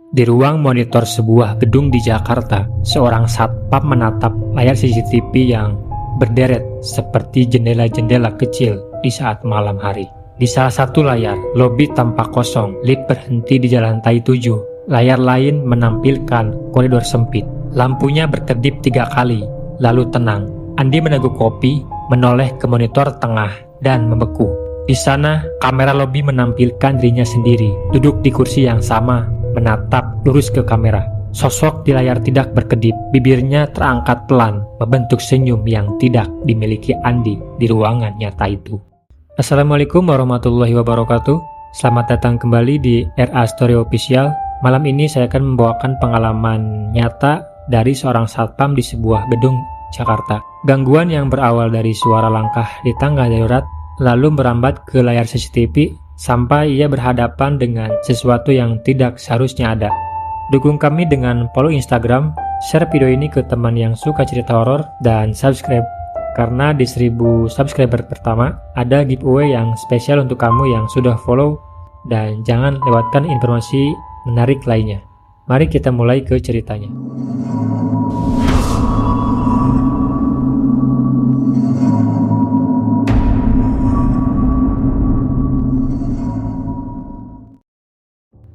Di ruang monitor sebuah gedung di Jakarta, seorang satpam menatap layar CCTV yang berderet seperti jendela-jendela kecil di saat malam hari. Di salah satu layar, lobi tampak kosong, lift berhenti di lantai 7. Layar lain menampilkan koridor sempit. Lampunya berkedip 3 kali, lalu tenang. Andi meneguk kopi, menoleh ke monitor tengah, dan membeku. Di sana, kamera lobi menampilkan dirinya sendiri, duduk di kursi yang sama, menatap lurus ke kamera. Sosok di layar tidak berkedip, bibirnya terangkat pelan, membentuk senyum yang tidak dimiliki Andi di ruangan nyata itu. Assalamualaikum warahmatullahi wabarakatuh. Selamat datang kembali di RA Story Official. Malam ini saya akan membawakan pengalaman nyata dari seorang satpam di sebuah gedung Jakarta. Gangguan yang berawal dari suara langkah di tangga darurat, lalu merambat ke layar CCTV sampai ia berhadapan dengan sesuatu yang tidak seharusnya ada. Dukung kami dengan follow Instagram, share video ini ke teman yang suka cerita horor, dan subscribe. Karena di 1000 subscriber pertama, ada giveaway yang spesial untuk kamu yang sudah follow, dan jangan lewatkan informasi menarik lainnya. Mari kita mulai ke ceritanya.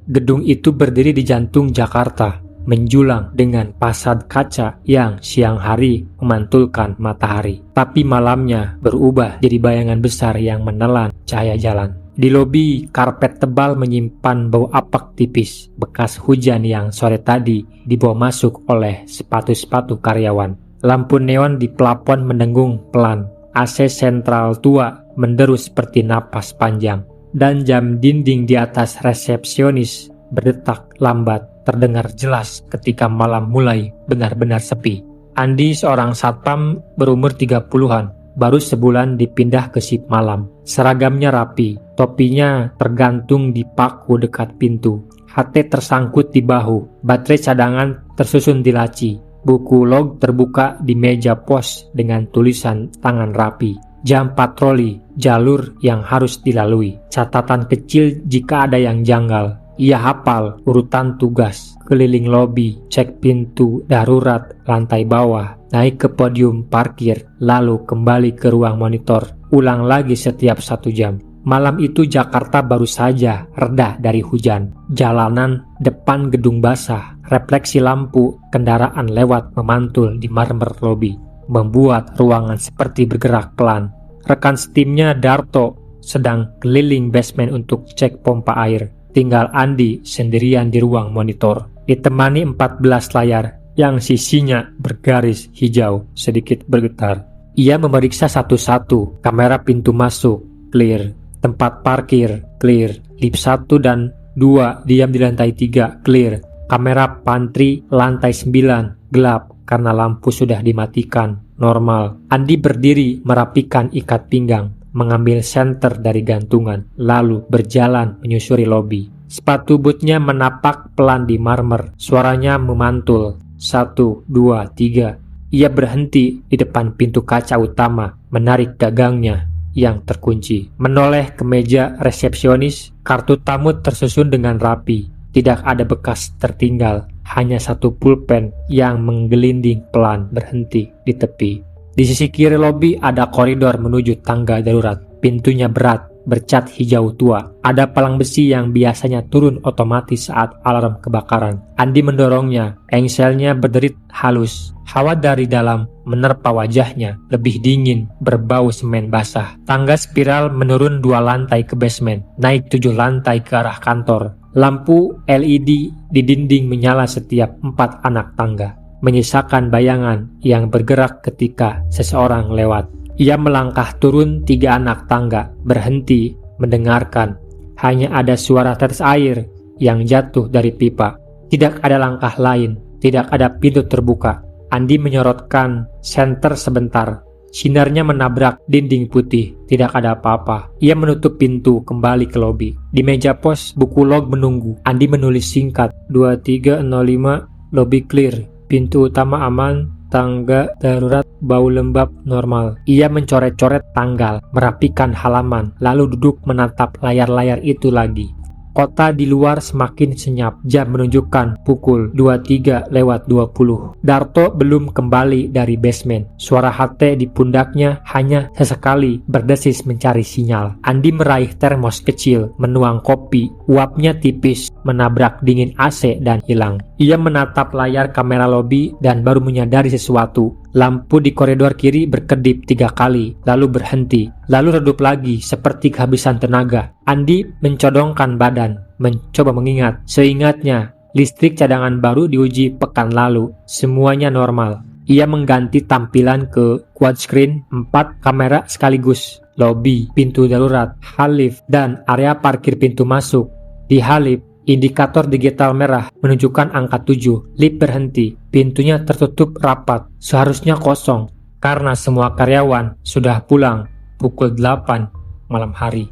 Gedung itu berdiri di jantung Jakarta, menjulang dengan fasad kaca yang siang hari memantulkan matahari. Tapi malamnya berubah jadi bayangan besar yang menelan cahaya jalan. Di lobi, karpet tebal menyimpan bau apak tipis, bekas hujan yang sore tadi dibawa masuk oleh sepatu-sepatu karyawan. Lampu neon di plafon mendengung pelan, AC sentral tua menderu seperti napas panjang. Dan jam dinding di atas resepsionis berdetak lambat, terdengar jelas ketika malam mulai benar-benar sepi. Andi, seorang satpam berumur 30-an, baru sebulan dipindah ke shift malam. Seragamnya rapi, topinya tergantung di paku dekat pintu, HT tersangkut di bahu, baterai cadangan tersusun di laci, buku log terbuka di meja pos dengan tulisan tangan rapi. Jam patroli, jalur yang harus dilalui, catatan kecil jika ada yang janggal. Ia hafal urutan tugas, keliling lobi, cek pintu darurat lantai bawah, naik ke podium parkir, lalu kembali ke ruang monitor, ulang lagi setiap 1 jam. Malam itu Jakarta baru saja reda dari hujan. Jalanan depan gedung basah, refleksi lampu kendaraan lewat memantul di marmer lobi, membuat ruangan seperti bergerak pelan. Rekan setimnya Darto sedang keliling basement untuk cek pompa air. Tinggal Andi sendirian di ruang monitor, ditemani 14 layar yang sisinya bergaris hijau sedikit bergetar. Ia memeriksa satu-satu, kamera pintu masuk, clear. Tempat parkir, clear. Lift 1 dan 2 diam di lantai 3, clear. Kamera pantry lantai 9 gelap karena lampu sudah dimatikan, normal. Andi berdiri merapikan ikat pinggang, mengambil senter dari gantungan, lalu berjalan menyusuri lobi. Sepatu bootnya menapak pelan di marmer, suaranya memantul. 1, 2, 3. Ia berhenti di depan pintu kaca utama, menarik gagangnya yang terkunci. Menoleh ke meja resepsionis, kartu tamu tersusun dengan rapi. Tidak ada bekas tertinggal, hanya satu pulpen yang menggelinding pelan berhenti di tepi. Di sisi kiri lobi ada koridor menuju tangga darurat. Pintunya berat, bercat hijau tua. Ada palang besi yang biasanya turun otomatis saat alarm kebakaran. Andi mendorongnya, engselnya berderit halus. Hawa dari dalam menerpa wajahnya, lebih dingin, berbau semen basah. Tangga spiral menurun 2 lantai ke basement, naik 7 lantai ke arah kantor. Lampu LED di dinding menyala setiap 4 anak tangga, menyisakan bayangan yang bergerak ketika seseorang lewat. Ia melangkah turun 3 anak tangga, berhenti, mendengarkan. Hanya ada suara tetes air yang jatuh dari pipa. Tidak ada langkah lain, tidak ada pintu terbuka. Andi menyorotkan senter sebentar. Sinarnya menabrak dinding putih, tidak ada apa-apa. Ia menutup pintu, kembali ke lobi. Di meja pos, buku log menunggu. Andi menulis singkat, 2305, lobi clear, pintu utama aman, tangga darurat, bau lembab normal. Ia mencoret-coret tanggal, merapikan halaman, lalu duduk menatap layar-layar itu lagi. Kota di luar semakin senyap. Jam menunjukkan pukul 23:20. Darto belum kembali dari basement. Suara HT di pundaknya hanya sesekali berdesis mencari sinyal. Andi meraih termos kecil, menuang kopi. Uapnya tipis, menabrak dingin AC dan hilang. Ia menatap layar kamera lobi dan baru menyadari sesuatu. Lampu di koridor kiri berkedip 3 kali, lalu berhenti, lalu redup lagi seperti kehabisan tenaga. Andi mencodongkan badan, mencoba mengingat. Seingatnya, listrik cadangan baru diuji pekan lalu. Semuanya normal. Ia mengganti tampilan ke quad screen 4 kamera sekaligus. Lobi, pintu darurat, hall lift, dan area parkir pintu masuk. Di hall lift, indikator digital merah menunjukkan angka 7. Lift berhenti. Pintunya tertutup rapat. Seharusnya kosong karena semua karyawan sudah pulang pukul 8 malam hari.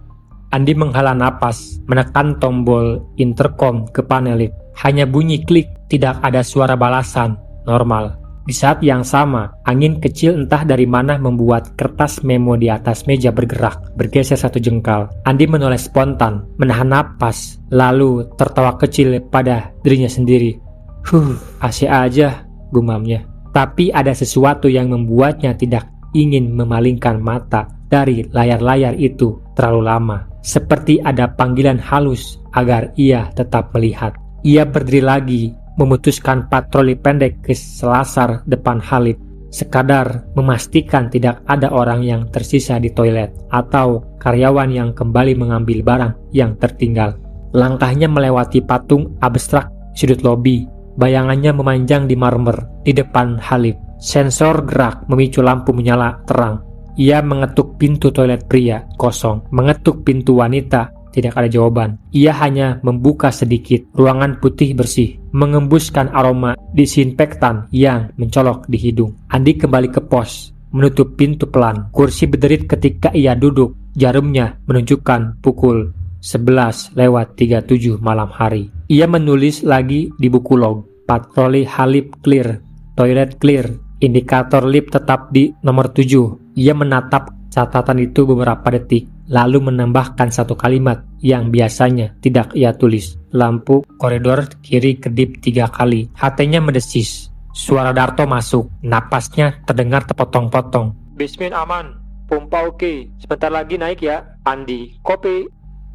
Andi menghela napas, menekan tombol intercom ke panel lift. Hanya bunyi klik, tidak ada suara balasan. Normal. Di saat yang sama, angin kecil entah dari mana membuat kertas memo di atas meja bergerak, bergeser 1 jengkal. Andi menoleh spontan, menahan napas, lalu tertawa kecil pada dirinya sendiri. AC aja, gumamnya. Tapi ada sesuatu yang membuatnya tidak ingin memalingkan mata dari layar-layar itu terlalu lama. Seperti ada panggilan halus agar ia tetap melihat. Ia berdiri lagi, memutuskan patroli pendek ke selasar depan Halid, sekadar memastikan tidak ada orang yang tersisa di toilet atau karyawan yang kembali mengambil barang yang tertinggal. Langkahnya melewati patung abstrak sudut lobi, bayangannya memanjang di marmer di depan Halid. Sensor gerak memicu lampu menyala terang. Ia mengetuk pintu toilet pria, kosong. Mengetuk pintu wanita, tidak ada jawaban. Ia hanya membuka sedikit. Ruangan putih bersih, mengembuskan aroma disinfektan yang mencolok di hidung. Andi kembali ke pos, menutup pintu pelan. Kursi berderit ketika ia duduk. Jarumnya menunjukkan pukul 11:37 malam hari. Ia menulis lagi di buku log. Patroli Halib clear, toilet clear, indikator lift tetap di nomor 7. Ia menatap catatan itu beberapa detik, lalu menambahkan 1 kalimat yang biasanya tidak ia tulis. Lampu koridor kiri kedip 3 kali. HT-nya mendesis. Suara Darto masuk. Napasnya terdengar terpotong-potong. Basement aman. Pompa oke. Sebentar lagi naik ya. Andi, kopi.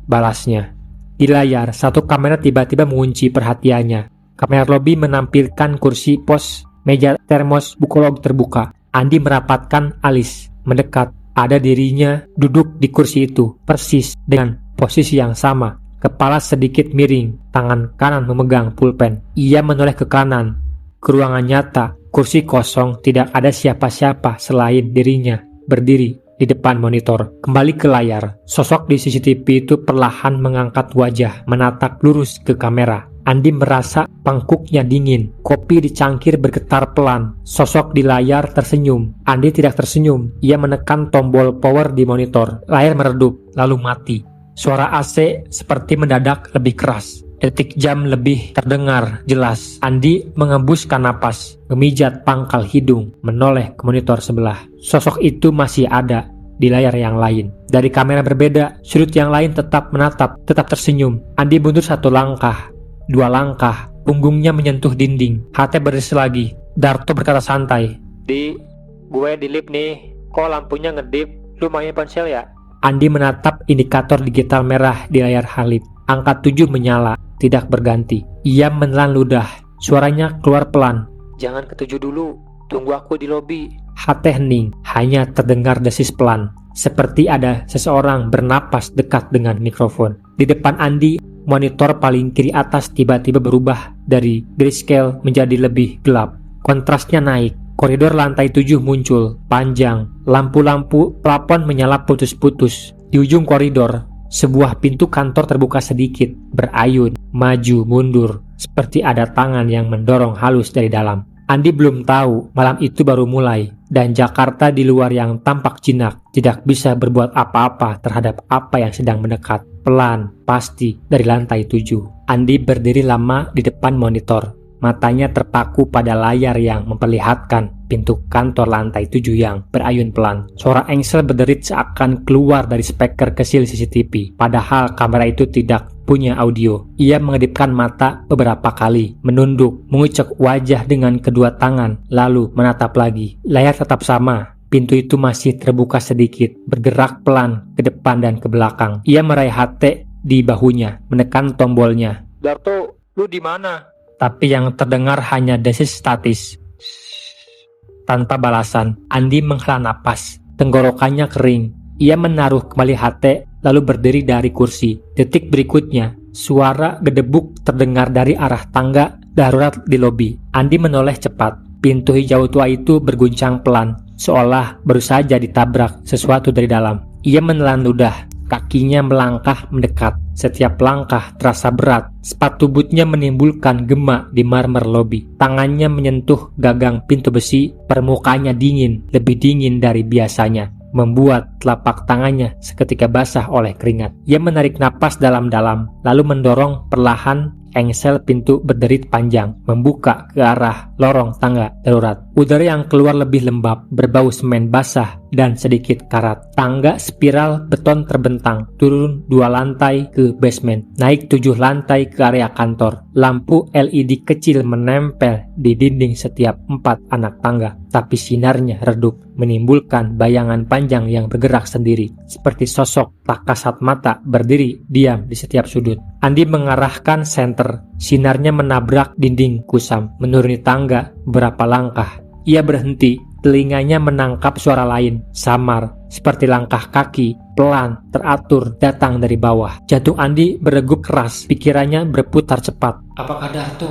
Balasnya. Di layar, 1 kamera tiba-tiba mengunci perhatiannya. Kamera lobi menampilkan kursi pos, meja termos, buku log terbuka. Andi merapatkan alis, mendekat. Ada dirinya duduk di kursi itu, persis dengan posisi yang sama. Kepala sedikit miring, tangan kanan memegang pulpen. Ia menoleh ke kanan, ke ruangan nyata. Kursi kosong, tidak ada siapa-siapa selain dirinya, berdiri di depan monitor. Kembali ke layar, sosok di CCTV itu perlahan mengangkat wajah, menatap lurus ke kamera. Andi merasa pangkuknya dingin. Kopi di cangkir bergetar pelan. Sosok di layar tersenyum. Andi tidak tersenyum. Ia menekan tombol power di monitor. Layar meredup, lalu mati. Suara AC seperti mendadak lebih keras. Detik jam lebih terdengar jelas. Andi mengembuskan napas, memijat pangkal hidung, menoleh ke monitor sebelah. Sosok itu masih ada di layar yang lain. Dari kamera berbeda, sudut yang lain tetap menatap, tetap tersenyum. Andi mundur 1 langkah. 2 langkah, punggungnya menyentuh dinding. HT berdesis lagi. Darto berkata santai, gue di lift nih. Kok lampunya ngedip? Lu main ponsel ya? Andi menatap indikator digital merah di layar Halib. Angka 7 menyala, tidak berganti. Ia menelan ludah. Suaranya keluar pelan. Jangan ke 7 dulu, tunggu aku di lobi. HT hening, hanya terdengar desis pelan. Seperti ada seseorang bernapas dekat dengan mikrofon. Di depan Andi, monitor paling kiri atas tiba-tiba berubah dari grayscale menjadi lebih gelap. Kontrasnya naik. Koridor lantai 7 muncul, panjang. Lampu-lampu plafon menyala putus-putus. Di ujung koridor, sebuah pintu kantor terbuka sedikit, berayun, maju, mundur, seperti ada tangan yang mendorong halus dari dalam. Andi belum tahu malam itu baru mulai, dan Jakarta di luar yang tampak jinak tidak bisa berbuat apa-apa terhadap apa yang sedang mendekat. Pelan, pasti, dari lantai 7. Andi berdiri lama di depan monitor. Matanya terpaku pada layar yang memperlihatkan pintu kantor lantai 7 yang berayun pelan. Suara engsel berderit seakan keluar dari speaker kecil CCTV, padahal kamera itu tidak punya audio. Ia mengedipkan mata beberapa kali, menunduk, mengucek wajah dengan kedua tangan, lalu menatap lagi. Layar tetap sama. Pintu itu masih terbuka sedikit, bergerak pelan ke depan dan ke belakang. Ia meraih HT di bahunya, menekan tombolnya. "Darto, lu di mana?" Tapi yang terdengar hanya desis statis. Tanpa balasan, Andi menghela napas. Tenggorokannya kering. Ia menaruh kembali HT, lalu berdiri dari kursi. Detik berikutnya, suara gedebuk terdengar dari arah tangga darurat di lobi. Andi menoleh cepat. Pintu hijau tua itu berguncang pelan, seolah baru saja ditabrak sesuatu dari dalam. Ia menelan ludah. Kakinya melangkah mendekat. Setiap langkah terasa berat. Sepatu bootnya menimbulkan gema di marmer lobi. Tangannya menyentuh gagang pintu besi. Permukaannya dingin, lebih dingin dari biasanya, membuat telapak tangannya seketika basah oleh keringat. Ia menarik napas dalam-dalam, lalu mendorong perlahan. Engsel pintu berderit panjang, membuka ke arah lorong tangga darurat. Udara yang keluar lebih lembab, berbau semen basah dan sedikit karat. Tangga spiral beton terbentang, turun 2 lantai ke basement, naik 7 lantai ke area kantor. Lampu LED kecil menempel di dinding setiap 4 anak tangga, tapi sinarnya redup, menimbulkan bayangan panjang yang bergerak sendiri, seperti sosok tak kasat mata berdiri diam di setiap sudut. Andi mengarahkan senter. Sinarnya menabrak dinding kusam, menuruni tangga beberapa langkah. Ia berhenti, telinganya menangkap suara lain, samar, seperti langkah kaki, pelan, teratur, datang dari bawah. Jantung Andi berdegup keras, pikirannya berputar cepat. Apakah Darto?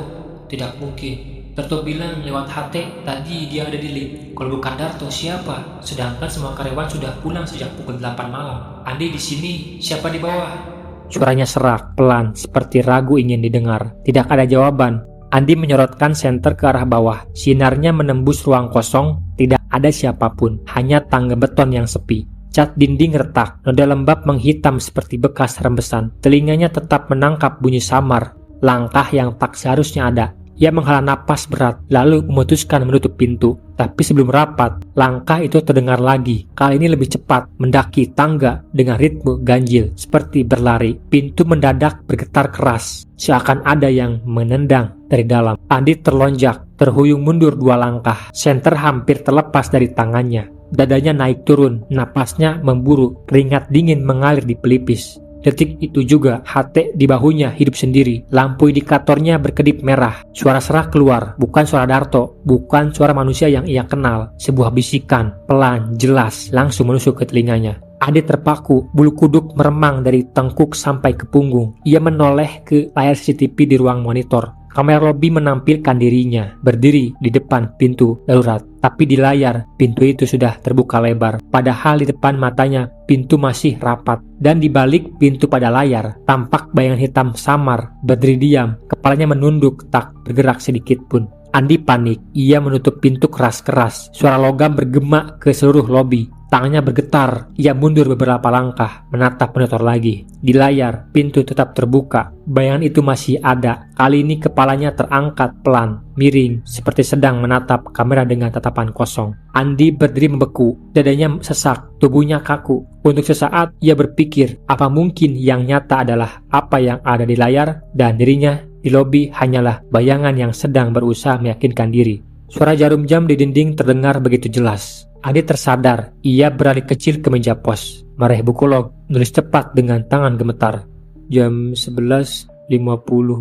Tidak mungkin. Darto bilang lewat HT, tadi dia ada di lift. Kalau bukan Darto, siapa? Sedangkan semua karyawan sudah pulang sejak pukul 8 malam. Andi di sini, siapa di bawah? Suaranya serak, pelan, seperti ragu ingin didengar. Tidak ada jawaban. Andi menyorotkan senter ke arah bawah. Sinarnya menembus ruang kosong. Tidak ada siapapun, hanya tangga beton yang sepi. Cat dinding retak, noda lembab menghitam seperti bekas rembesan. Telinganya tetap menangkap bunyi samar, langkah yang tak seharusnya ada. Ia menghela napas berat, lalu memutuskan menutup pintu. Tapi sebelum rapat, langkah itu terdengar lagi. Kali ini lebih cepat, mendaki tangga dengan ritme ganjil, seperti berlari. Pintu mendadak bergetar keras, seakan ada yang menendang dari dalam. Andi terlonjak, terhuyung mundur 2 langkah. Senter hampir terlepas dari tangannya. Dadanya naik turun, napasnya memburu, keringat dingin mengalir di pelipis. Detik itu juga, HT di bahunya hidup sendiri. Lampu indikatornya berkedip merah. Suara serak keluar, bukan suara Darto, bukan suara manusia yang ia kenal. Sebuah bisikan, pelan, jelas, langsung menusuk ke telinganya. Adi terpaku, bulu kuduk meremang dari tengkuk sampai ke punggung. Ia menoleh ke layar CCTV di ruang monitor. Kamera lobi menampilkan dirinya berdiri di depan pintu darurat. Tapi di layar, pintu itu sudah terbuka lebar. Padahal di depan matanya, pintu masih rapat. Dan di balik pintu pada layar, tampak bayangan hitam samar, berdiri diam. Kepalanya menunduk, tak bergerak sedikit pun. Andi panik. Ia menutup pintu keras-keras. Suara logam bergema ke seluruh lobi. Tangannya bergetar. Ia mundur beberapa langkah, menatap monitor lagi. Di layar, pintu tetap terbuka. Bayangan itu masih ada. Kali ini kepalanya terangkat pelan, miring, seperti sedang menatap kamera dengan tatapan kosong. Andi berdiri membeku, dadanya sesak, tubuhnya kaku. Untuk sesaat, ia berpikir, apa mungkin yang nyata adalah apa yang ada di layar, dan dirinya di lobi hanyalah bayangan yang sedang berusaha meyakinkan diri. Suara jarum jam di dinding terdengar begitu jelas. Adi tersadar, ia beralih kecil ke meja pos, meraih buku log, nulis cepat dengan tangan gemetar. Jam 11.50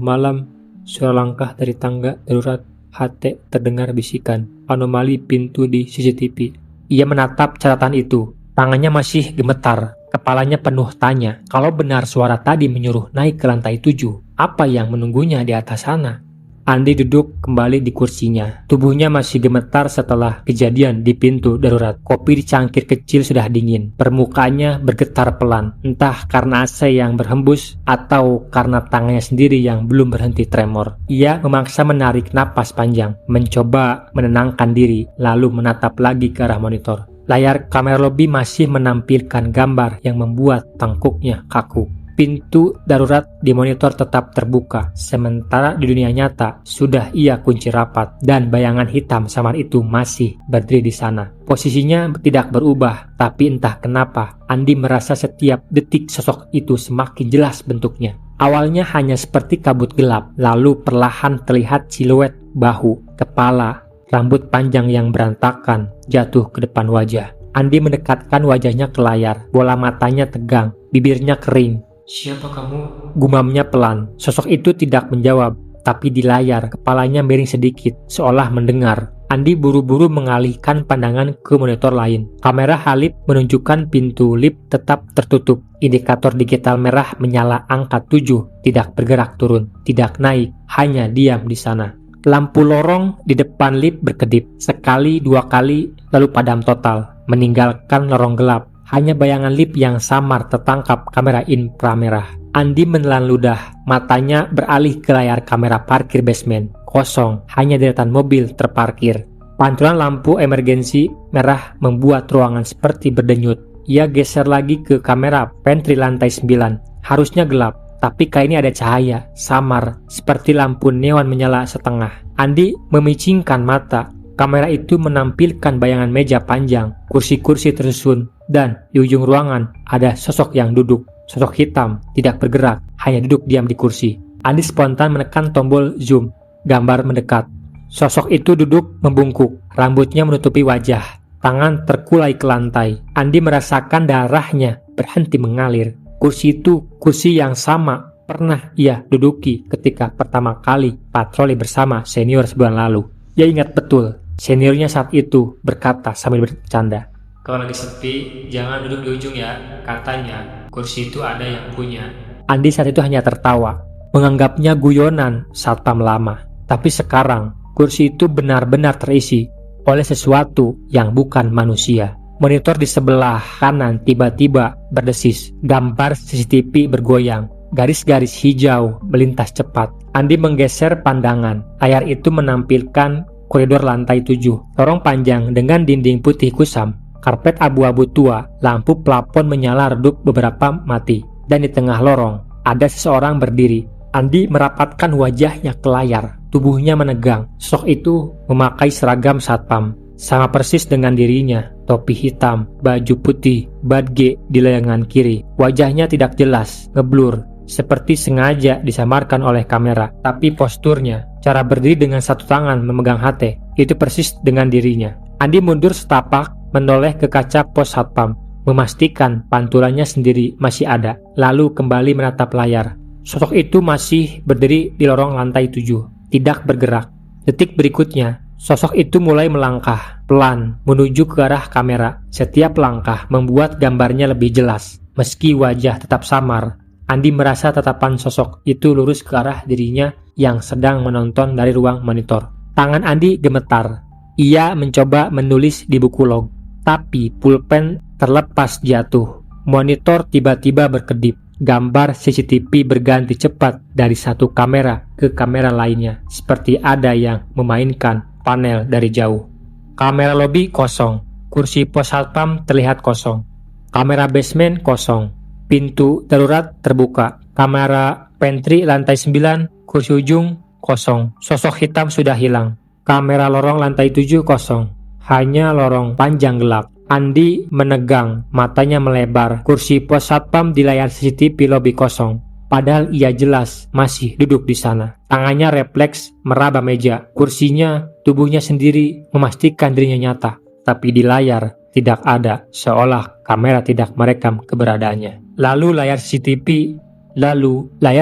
malam, suara langkah dari tangga darurat. HT terdengar bisikan, anomali pintu di CCTV. Ia menatap catatan itu, tangannya masih gemetar, kepalanya penuh tanya. Kalau benar suara tadi menyuruh naik ke lantai 7, apa yang menunggunya di atas sana? Andi duduk kembali di kursinya. Tubuhnya masih gemetar setelah kejadian di pintu darurat. Kopi di cangkir kecil sudah dingin. Permukaannya bergetar pelan. Entah karena AC yang berhembus atau karena tangannya sendiri yang belum berhenti tremor. Ia memaksa menarik napas panjang, mencoba menenangkan diri, lalu menatap lagi ke arah monitor. Layar kamera lobi masih menampilkan gambar yang membuat tengkuknya kaku. pintu darurat di monitor tetap terbuka, sementara di dunia nyata sudah ia kunci rapat dan bayangan hitam samar itu masih berdiri di sana. Posisinya tidak berubah, tapi entah kenapa Andi merasa setiap detik sosok itu semakin jelas bentuknya. Awalnya hanya seperti kabut gelap, lalu perlahan terlihat siluet bahu, kepala, rambut panjang yang berantakan jatuh ke depan wajah. Andi mendekatkan wajahnya ke layar, bola matanya tegang, bibirnya kering. "Siapa kamu?" gumamnya pelan. Sosok itu tidak menjawab, tapi di layar kepalanya miring sedikit, seolah mendengar. Andi buru-buru mengalihkan pandangan ke monitor lain. Kamera Halip menunjukkan pintu lift tetap tertutup. Indikator digital merah menyala angka 7, tidak bergerak turun, tidak naik, hanya diam di sana. Lampu lorong di depan lift berkedip, sekali dua kali, lalu padam total, meninggalkan lorong gelap. Hanya bayangan lift yang samar tertangkap kamera inframerah. Andi menelan ludah, matanya beralih ke layar kamera parkir basement. Kosong, hanya deretan mobil terparkir. Pantulan lampu emergensi merah membuat ruangan seperti berdenyut. Ia geser lagi ke kamera pantry lantai 9. Harusnya gelap, tapi kali ini ada cahaya, samar, seperti lampu neon menyala setengah. Andi memicingkan mata. Kamera itu menampilkan bayangan meja panjang, kursi-kursi tersusun, dan di ujung ruangan ada sosok yang duduk. Sosok hitam, tidak bergerak, hanya duduk diam di kursi. Andi spontan menekan tombol zoom. Gambar mendekat. Sosok itu duduk membungkuk, rambutnya menutupi wajah, tangan terkulai ke lantai. Andi merasakan darahnya berhenti mengalir. Kursi itu kursi yang sama pernah ia duduki ketika pertama kali patroli bersama senior sebulan lalu. Ia ingat betul, seniornya saat itu berkata sambil bercanda, "Kalau lagi sepi, jangan duduk di ujung ya, katanya kursi itu ada yang punya." Andi saat itu hanya tertawa, menganggapnya guyonan satpam lama. Tapi sekarang, kursi itu benar-benar terisi oleh sesuatu yang bukan manusia. Monitor di sebelah kanan tiba-tiba berdesis. Gambar CCTV bergoyang. Garis-garis hijau melintas cepat. Andi menggeser pandangan. Layar itu menampilkan koridor lantai 7. Lorong panjang dengan dinding putih kusam. Karpet abu-abu tua. Lampu plafon menyala redup, beberapa mati. Dan di tengah lorong, ada seseorang berdiri. Andi merapatkan wajahnya ke layar. Tubuhnya menegang. Sosok itu memakai seragam satpam, sama persis dengan dirinya. Topi hitam, baju putih, badge di lengan kiri. Wajahnya tidak jelas, ngeblur, seperti sengaja disamarkan oleh kamera. Tapi posturnya, cara berdiri dengan satu tangan memegang HT, itu persis dengan dirinya. Andi mundur setapak, menoleh ke kaca pos satpam, memastikan pantulannya sendiri masih ada, lalu kembali menatap layar. Sosok itu masih berdiri di lorong lantai 7, tidak bergerak. Detik berikutnya, sosok itu mulai melangkah, pelan, menuju ke arah kamera. Setiap langkah membuat gambarnya lebih jelas. Meski wajah tetap samar, Andi merasa tatapan sosok itu lurus ke arah dirinya yang sedang menonton dari ruang monitor. Tangan Andi gemetar. Ia mencoba menulis di buku log, tapi pulpen terlepas jatuh. Monitor tiba-tiba berkedip. Gambar CCTV berganti cepat dari satu kamera ke kamera lainnya, seperti ada yang memainkan panel dari jauh. Kamera lobi kosong, kursi pos satpam terlihat kosong, kamera basement kosong, pintu darurat terbuka, kamera pantry lantai 9, kursi ujung kosong, sosok hitam sudah hilang, kamera lorong lantai 7 kosong, hanya lorong panjang gelap. Andi menegang, matanya melebar. Kursi pos satpam di layar CCTV lobi kosong. Padahal ia jelas masih duduk di sana. Tangannya refleks meraba meja. Kursinya, tubuhnya sendiri memastikan dirinya nyata. Tapi di layar tidak ada, seolah kamera tidak merekam keberadaannya. Lalu layar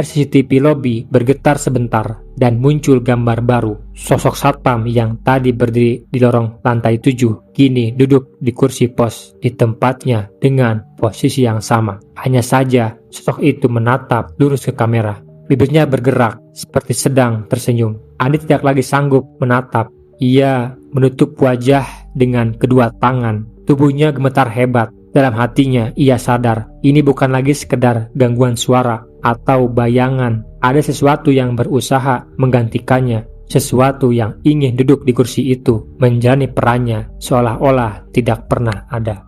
CCTV lobi bergetar sebentar dan muncul gambar baru. Sosok satpam yang tadi berdiri di lorong lantai 7 kini duduk di kursi pos di tempatnya dengan posisi yang sama. Hanya saja sosok itu menatap lurus ke kamera. Bibirnya bergerak seperti sedang tersenyum. Andi tidak lagi sanggup menatap. Ia menutup wajah dengan kedua tangan. Tubuhnya gemetar hebat. Dalam hatinya, ia sadar ini bukan lagi sekedar gangguan suara atau bayangan. Ada sesuatu yang berusaha menggantikannya, sesuatu yang ingin duduk di kursi itu, menjalani perannya seolah-olah tidak pernah ada.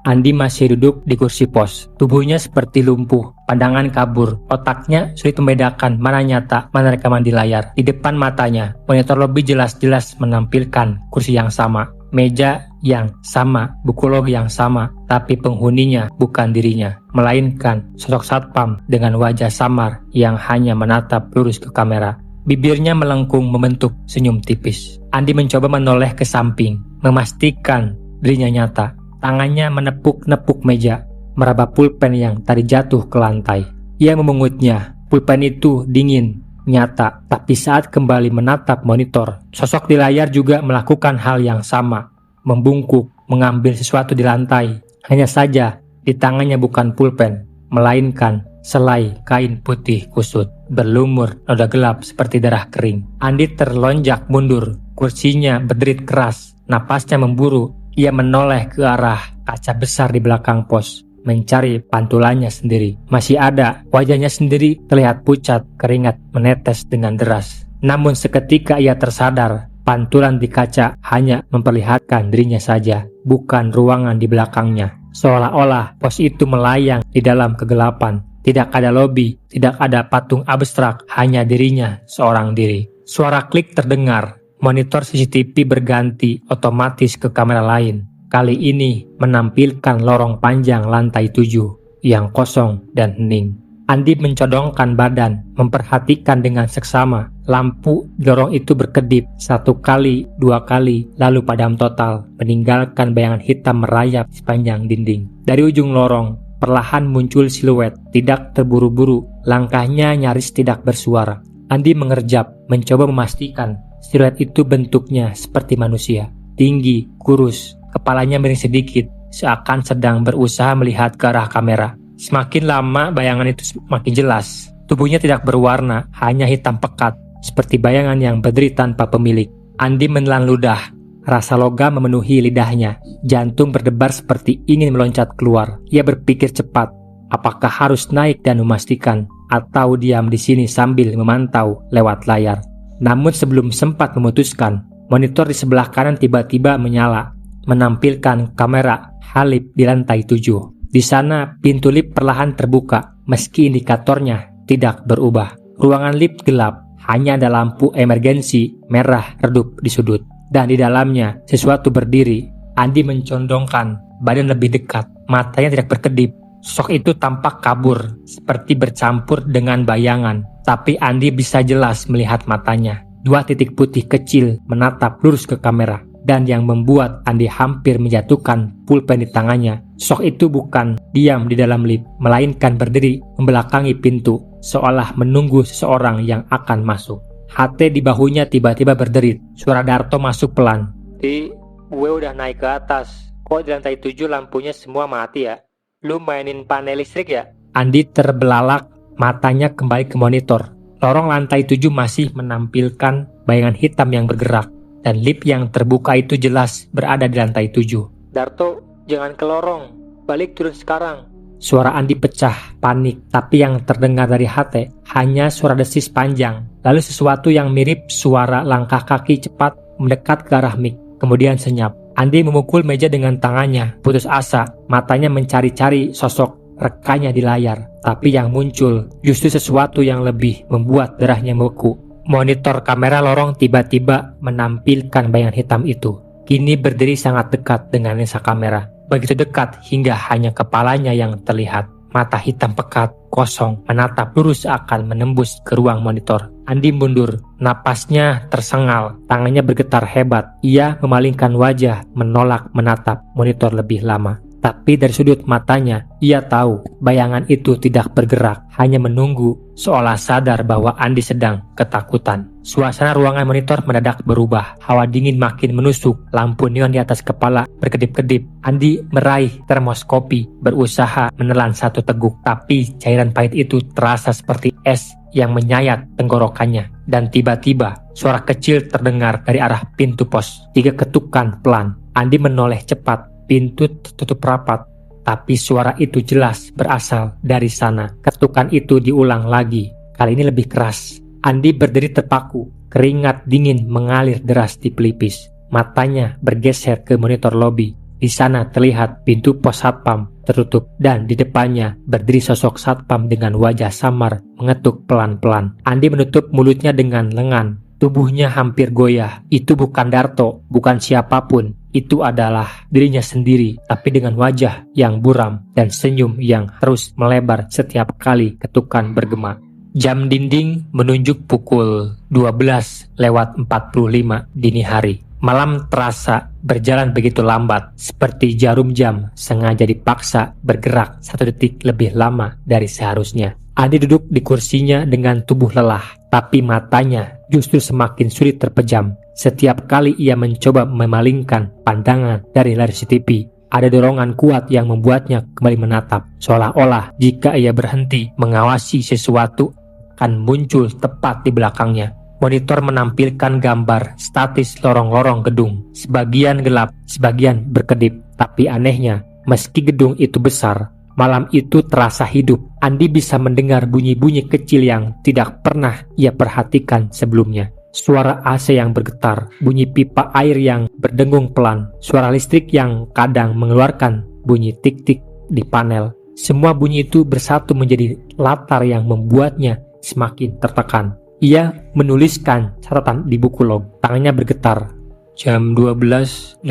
Andi masih duduk di kursi pos. Tubuhnya seperti lumpuh, pandangan kabur. Otaknya sulit membedakan mana nyata, mana rekaman di layar. Di depan matanya, monitor lobi jelas-jelas menampilkan kursi yang sama, meja yang sama, buku log yang sama, tapi penghuninya bukan dirinya, melainkan sosok satpam dengan wajah samar yang hanya menatap lurus ke kamera. Bibirnya melengkung membentuk senyum tipis. Andi mencoba menoleh ke samping, memastikan dirinya nyata. Tangannya menepuk-nepuk meja, meraba pulpen yang tadi jatuh ke lantai. Ia memungutnya. Pulpen itu dingin, nyata, tapi saat kembali menatap monitor, sosok di layar juga melakukan hal yang sama. Membungkuk, mengambil sesuatu di lantai. Hanya saja, di tangannya bukan pulpen, melainkan selai kain putih kusut, berlumur noda gelap seperti darah kering. Andi terlonjak mundur, kursinya berderit keras, napasnya memburu. Ia menoleh ke arah kaca besar di belakang pos, mencari pantulannya sendiri. Masih ada, wajahnya sendiri terlihat pucat, keringat menetes dengan deras. Namun seketika ia tersadar, pantulan di kaca hanya memperlihatkan dirinya saja, bukan ruangan di belakangnya. Seolah-olah pos itu melayang di dalam kegelapan. Tidak ada lobi, tidak ada patung abstrak, hanya dirinya seorang diri. Suara klik terdengar. Monitor CCTV berganti otomatis ke kamera lain. Kali ini menampilkan lorong panjang lantai 7 yang kosong dan hening. Andi mencodongkan badan, memperhatikan dengan seksama. Lampu di lorong itu berkedip 1 kali, 2 kali, lalu padam total, meninggalkan bayangan hitam merayap sepanjang dinding. Dari ujung lorong, perlahan muncul siluet, tidak terburu-buru, langkahnya nyaris tidak bersuara. Andi mengerjap, mencoba memastikan siluet itu bentuknya seperti manusia, tinggi, kurus, kepalanya miring sedikit, seakan sedang berusaha melihat ke arah kamera. Semakin lama bayangan itu semakin jelas. Tubuhnya tidak berwarna, hanya hitam pekat, seperti bayangan yang berdiri tanpa pemilik. Andi menelan ludah, rasa logam memenuhi lidahnya, jantung berdebar seperti ingin meloncat keluar. Ia berpikir cepat, apakah harus naik dan memastikan, atau diam di sini sambil memantau lewat layar. Namun sebelum sempat memutuskan, monitor di sebelah kanan tiba-tiba menyala, menampilkan kamera Halib di lantai 7. Di sana pintu lift perlahan terbuka, meski indikatornya tidak berubah. Ruangan lift gelap, hanya ada lampu emergensi merah redup di sudut. Dan di dalamnya sesuatu berdiri. Andi mencondongkan badan lebih dekat, matanya tidak berkedip. Sosok itu tampak kabur, seperti bercampur dengan bayangan. Tapi Andi bisa jelas melihat matanya. 2 titik putih kecil menatap lurus ke kamera. Dan yang membuat Andi hampir menjatuhkan pulpen di tangannya, sosok itu bukan diam di dalam lift, melainkan berdiri membelakangi pintu, seolah menunggu seseorang yang akan masuk. HT di bahunya tiba-tiba berderit. Suara Darto masuk pelan. "Di, gue udah naik ke atas. Kok di lantai 7 lampunya semua mati ya? Lu mainin panel listrik ya?" Andi terbelalak, matanya kembali ke monitor. Lorong lantai 7 masih menampilkan bayangan hitam yang bergerak, dan lift yang terbuka itu jelas berada di lantai 7. "Darto, jangan ke lorong. Balik turun sekarang." Suara Andi pecah, panik, tapi yang terdengar dari HT hanya suara desis panjang, lalu sesuatu yang mirip suara langkah kaki cepat mendekat ke arah mic, kemudian senyap. Andi memukul meja dengan tangannya, putus asa, matanya mencari-cari sosok rekannya di layar, tapi yang muncul justru sesuatu yang lebih membuat darahnya membeku. Monitor kamera lorong tiba-tiba menampilkan bayangan hitam itu. Kini berdiri sangat dekat dengan lensa kamera. Begitu dekat hingga hanya kepalanya yang terlihat. Mata hitam pekat, kosong, menatap lurus akan menembus ke ruang monitor. Andi mundur, napasnya tersengal, tangannya bergetar hebat. Ia memalingkan wajah, menolak menatap monitor lebih lama. Tapi dari sudut matanya, ia tahu bayangan itu tidak bergerak, hanya menunggu, seolah sadar bahwa Andi sedang ketakutan. Suasana ruangan monitor mendadak berubah, hawa dingin makin menusuk, lampu neon di atas kepala berkedip-kedip. Andi meraih termos kopi, berusaha menelan 1 teguk, tapi cairan pahit itu terasa seperti es yang menyayat tenggorokannya. Dan tiba-tiba, suara kecil terdengar dari arah pintu pos. 3 ketukan pelan. Andi menoleh cepat. Pintu tertutup rapat, tapi suara itu jelas berasal dari sana. Ketukan itu diulang lagi, kali ini lebih keras. Andi berdiri terpaku, keringat dingin mengalir deras di pelipis. Matanya bergeser ke monitor lobi. Di sana terlihat pintu pos satpam tertutup dan di depannya berdiri sosok satpam dengan wajah samar mengetuk pelan-pelan. Andi menutup mulutnya dengan lengan. Tubuhnya hampir goyah. Itu bukan Darto, bukan siapapun. Itu adalah dirinya sendiri, tapi dengan wajah yang buram dan senyum yang terus melebar setiap kali ketukan bergema. Jam dinding menunjuk pukul 12:45 dini hari. Malam terasa berjalan begitu lambat, seperti jarum jam sengaja dipaksa bergerak 1 detik lebih lama dari seharusnya. Andi duduk di kursinya dengan tubuh lelah, tapi matanya justru semakin sulit terpejam. Setiap kali ia mencoba memalingkan pandangan dari layar CCTV, ada dorongan kuat yang membuatnya kembali menatap, seolah-olah jika ia berhenti mengawasi sesuatu akan muncul tepat di belakangnya. Monitor menampilkan gambar statis lorong-lorong gedung, sebagian gelap, sebagian berkedip. Tapi anehnya, meski gedung itu besar, malam itu terasa hidup. Andi bisa mendengar bunyi-bunyi kecil yang tidak pernah ia perhatikan sebelumnya. Suara AC yang bergetar, bunyi pipa air yang berdengung pelan, suara listrik yang kadang mengeluarkan bunyi tik-tik di panel. Semua bunyi itu bersatu menjadi latar yang membuatnya semakin tertekan. Ia menuliskan catatan di buku log, tangannya bergetar. Jam 12:45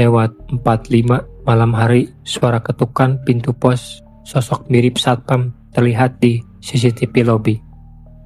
malam hari, suara ketukan pintu pos, sosok mirip satpam terlihat di CCTV lobby.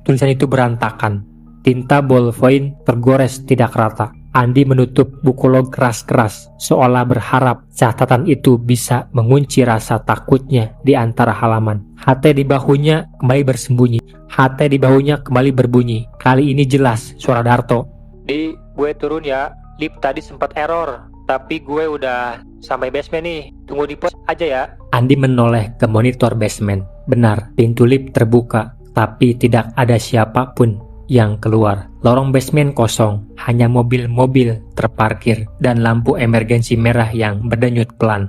Tulisan itu berantakan, tinta ballpoint tergores tidak rata. Andi menutup buku log keras-keras, seolah berharap catatan itu bisa mengunci rasa takutnya di antara halaman. HT di bahunya kembali bersembunyi. HT di bahunya kembali berbunyi. Kali ini jelas suara Darto. "Di, gue turun ya. Lift tadi sempat error, tapi gue udah sampai basement nih. Tunggu di pos aja ya." Andi menoleh ke monitor basement. Benar, pintu lift terbuka, tapi tidak ada siapapun yang keluar. Lorong basement kosong, hanya mobil-mobil terparkir dan lampu emergensi merah yang berdenyut pelan.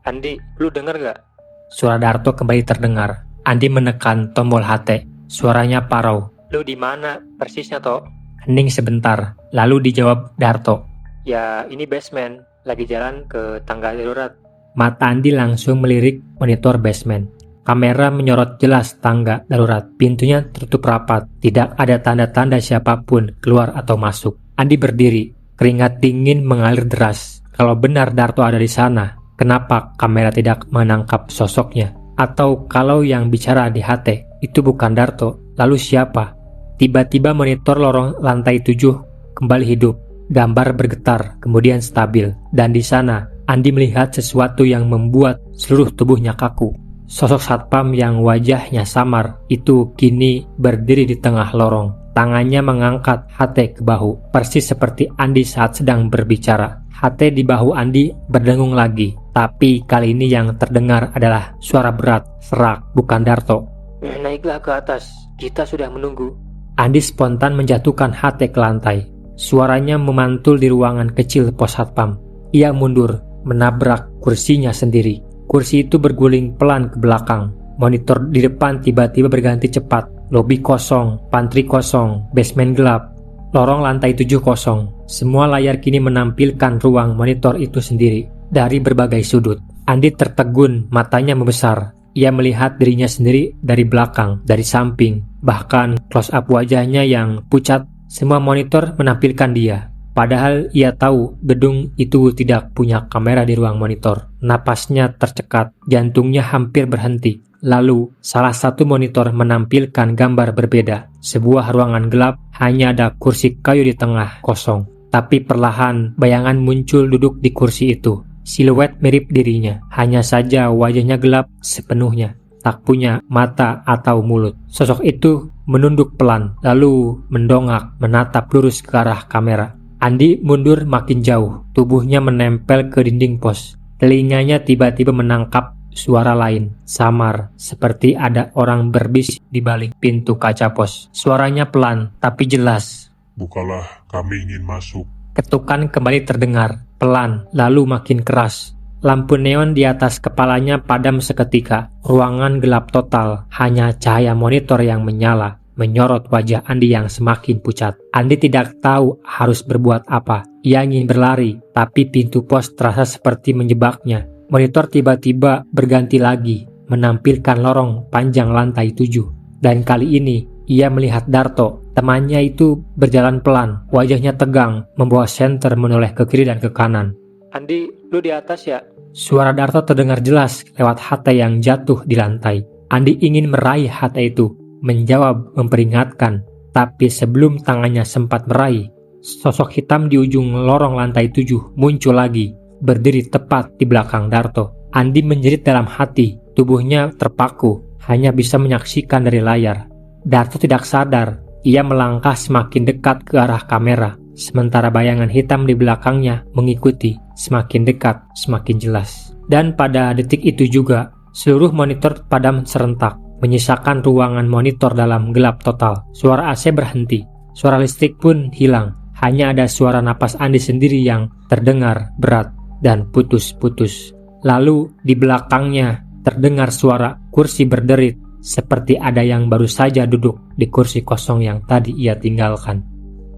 "Andi, lu denger gak?" Suara Darto kembali terdengar. Andi menekan tombol HT. Suaranya parau. "Lu di mana persisnya, Tok?" Hening sebentar, lalu dijawab Darto. "Ya, ini basement, lagi jalan ke tangga darurat." Mata Andi langsung melirik monitor basement. Kamera menyorot jelas tangga darurat. Pintunya tertutup rapat. Tidak ada tanda-tanda siapapun keluar atau masuk. Andi berdiri. Keringat dingin mengalir deras. Kalau benar Darto ada di sana, kenapa kamera tidak menangkap sosoknya? Atau kalau yang bicara di HT itu bukan Darto, lalu siapa? Tiba-tiba monitor lorong lantai 7 kembali hidup. Gambar bergetar, kemudian stabil. Dan di sana, Andi melihat sesuatu yang membuat seluruh tubuhnya kaku. Sosok satpam yang wajahnya samar itu kini berdiri di tengah lorong. Tangannya mengangkat HT ke bahu, persis seperti Andi saat sedang berbicara. HT di bahu Andi berdengung lagi, tapi kali ini yang terdengar adalah suara berat, serak, bukan Darto. "Naiklah ke atas, kita sudah menunggu." Andi spontan menjatuhkan HT ke lantai. Suaranya memantul di ruangan kecil pos satpam. Ia mundur, menabrak kursinya sendiri. Kursi itu berguling pelan ke belakang. Monitor di depan tiba-tiba berganti cepat. Lobi kosong, pantry kosong, basement gelap, lorong lantai 7 kosong. Semua layar kini menampilkan ruang monitor itu sendiri dari berbagai sudut. Andi tertegun, matanya membesar. Ia melihat dirinya sendiri dari belakang, dari samping, bahkan close up wajahnya yang pucat. Semua monitor menampilkan dia. Padahal ia tahu gedung itu tidak punya kamera di ruang monitor. Napasnya tercekat, jantungnya hampir berhenti. Lalu, salah satu monitor menampilkan gambar berbeda. Sebuah ruangan gelap, hanya ada kursi kayu di tengah, kosong. Tapi perlahan, bayangan muncul duduk di kursi itu. Siluet mirip dirinya, hanya saja wajahnya gelap sepenuhnya. Tak punya mata atau mulut. Sosok itu menunduk pelan, lalu mendongak, menatap lurus ke arah kamera. Andi mundur makin jauh, tubuhnya menempel ke dinding pos. Telinganya tiba-tiba menangkap suara lain, samar, seperti ada orang berbisik di balik pintu kaca pos. Suaranya pelan, tapi jelas. "Bukalah, kami ingin masuk." Ketukan kembali terdengar, pelan, lalu makin keras. Lampu neon di atas kepalanya padam seketika. Ruangan gelap total, hanya cahaya monitor yang menyala, menyorot wajah Andi yang semakin pucat. Andi tidak tahu harus berbuat apa. Ia ingin berlari, tapi pintu pos terasa seperti menjebaknya. Monitor tiba-tiba berganti lagi, menampilkan lorong panjang lantai 7. Dan kali ini, ia melihat Darto. Temannya itu berjalan pelan, wajahnya tegang, membawa senter menoleh ke kiri dan ke kanan. "Andi, lu di atas ya?" Suara Darto terdengar jelas lewat HT yang jatuh di lantai. Andi ingin meraih HT itu, menjawab memperingatkan. Tapi sebelum tangannya sempat meraih, sosok hitam di ujung lorong lantai 7 muncul lagi, berdiri tepat di belakang Darto. Andi menjerit dalam hati, tubuhnya terpaku, hanya bisa menyaksikan dari layar. Darto tidak sadar, ia melangkah semakin dekat ke arah kamera, sementara bayangan hitam di belakangnya mengikuti, semakin dekat, semakin jelas. Dan pada detik itu juga, seluruh monitor padam serentak, menyisakan ruangan monitor dalam gelap total. Suara AC berhenti, suara listrik pun hilang. Hanya ada suara napas Andi sendiri yang terdengar berat dan putus-putus. Lalu di belakangnya terdengar suara kursi berderit, seperti ada yang baru saja duduk di kursi kosong yang tadi ia tinggalkan.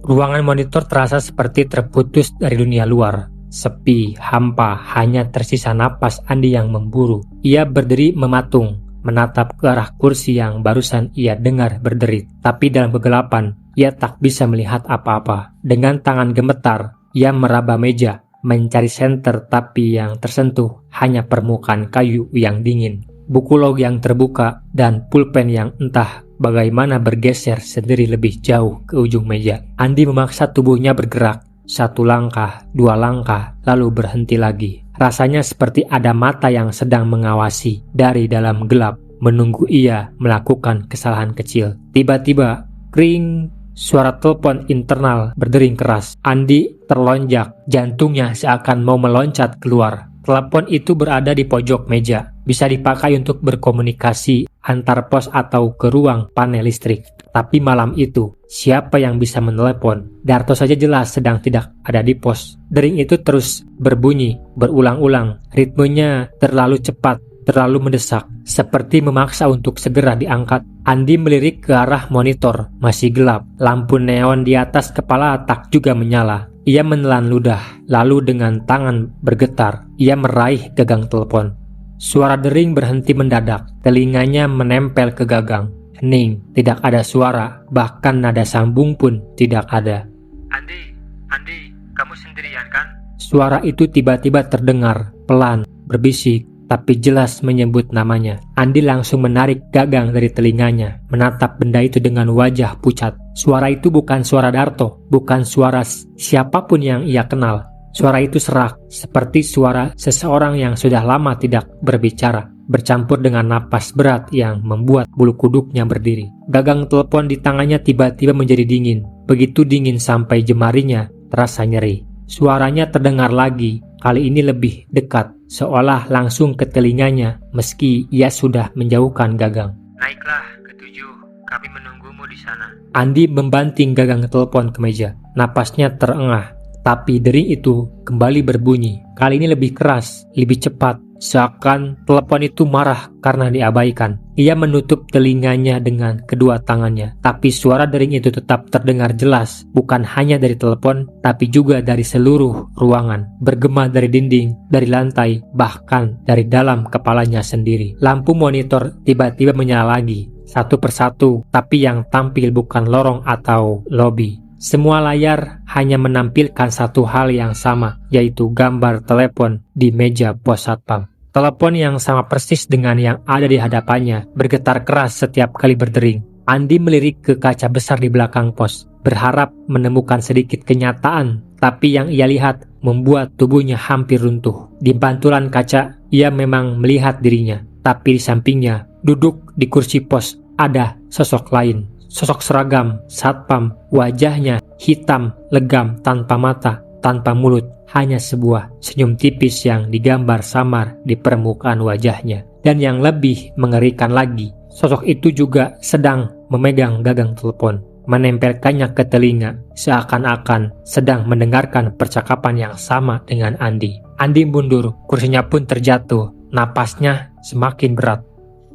Ruangan monitor terasa seperti terputus dari dunia luar. Sepi, hampa, hanya tersisa napas Andi yang memburu. Ia berdiri mematung, menatap ke arah kursi yang barusan ia dengar berderit. Tapi dalam kegelapan, ia tak bisa melihat apa-apa. Dengan tangan gemetar, ia meraba meja, mencari senter, tapi yang tersentuh hanya permukaan kayu yang dingin. Buku log yang terbuka, dan pulpen yang entah bagaimana bergeser sendiri lebih jauh ke ujung meja. Andi memaksa tubuhnya bergerak. 1 langkah, 2 langkah, lalu berhenti lagi. Rasanya seperti ada mata yang sedang mengawasi dari dalam gelap, menunggu ia melakukan kesalahan kecil. Tiba-tiba, kring, suara telepon internal berdering keras. Andi terlonjak, jantungnya seakan mau meloncat keluar. Telepon itu berada di pojok meja, bisa dipakai untuk berkomunikasi antar pos atau ke ruang panel listrik. Tapi malam itu, siapa yang bisa menelepon? Darto saja jelas sedang tidak ada di pos. Dering itu terus berbunyi, berulang-ulang. Ritmenya terlalu cepat, terlalu mendesak, seperti memaksa untuk segera diangkat. Andi melirik ke arah monitor, masih gelap. Lampu neon di atas kepala tak juga menyala. Ia menelan ludah, lalu dengan tangan bergetar, ia meraih gagang telepon. Suara dering berhenti mendadak, telinganya menempel ke gagang. Hening, tidak ada suara, bahkan nada sambung pun tidak ada. Andi, kamu sendirian kan? Suara itu tiba-tiba terdengar, pelan, berbisik, tapi jelas menyebut namanya. Andi langsung menarik gagang dari telinganya, menatap benda itu dengan wajah pucat. Suara itu bukan suara Darto, bukan suara siapapun yang ia kenal. Suara itu serak, seperti suara seseorang yang sudah lama tidak berbicara, bercampur dengan napas berat yang membuat bulu kuduknya berdiri. Gagang telepon di tangannya tiba-tiba menjadi dingin, begitu dingin sampai jemarinya terasa nyeri. Suaranya terdengar lagi, kali ini lebih dekat, seolah langsung ke telinganya meski ia sudah menjauhkan gagang. "Naiklah ke 7, kami menunggumu di sana." Andi membanting gagang telepon ke meja, napasnya terengah. Tapi dering itu kembali berbunyi, kali ini lebih keras, lebih cepat, seakan telepon itu marah karena diabaikan. Ia menutup telinganya dengan kedua tangannya, tapi suara dering itu tetap terdengar jelas, bukan hanya dari telepon, tapi juga dari seluruh ruangan, bergema dari dinding, dari lantai, bahkan dari dalam kepalanya sendiri. Lampu monitor tiba-tiba menyala lagi, satu persatu, tapi yang tampil bukan lorong atau lobi. Semua layar hanya menampilkan satu hal yang sama, yaitu gambar telepon di meja pos satpam. Telepon yang sama persis dengan yang ada di hadapannya, bergetar keras setiap kali berdering. Andi melirik ke kaca besar di belakang pos, berharap menemukan sedikit kenyataan, tapi yang ia lihat membuat tubuhnya hampir runtuh. Di pantulan kaca, ia memang melihat dirinya, tapi di sampingnya, duduk di kursi pos, ada sosok lain. Sosok seragam, satpam, wajahnya hitam, legam, tanpa mata, tanpa mulut, hanya sebuah senyum tipis yang digambar samar di permukaan wajahnya. Dan yang lebih mengerikan lagi, sosok itu juga sedang memegang gagang telepon, menempelkannya ke telinga, seakan-akan sedang mendengarkan percakapan yang sama dengan Andi. Andi mundur, kursinya pun terjatuh, napasnya semakin berat.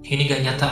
Ini gak nyata,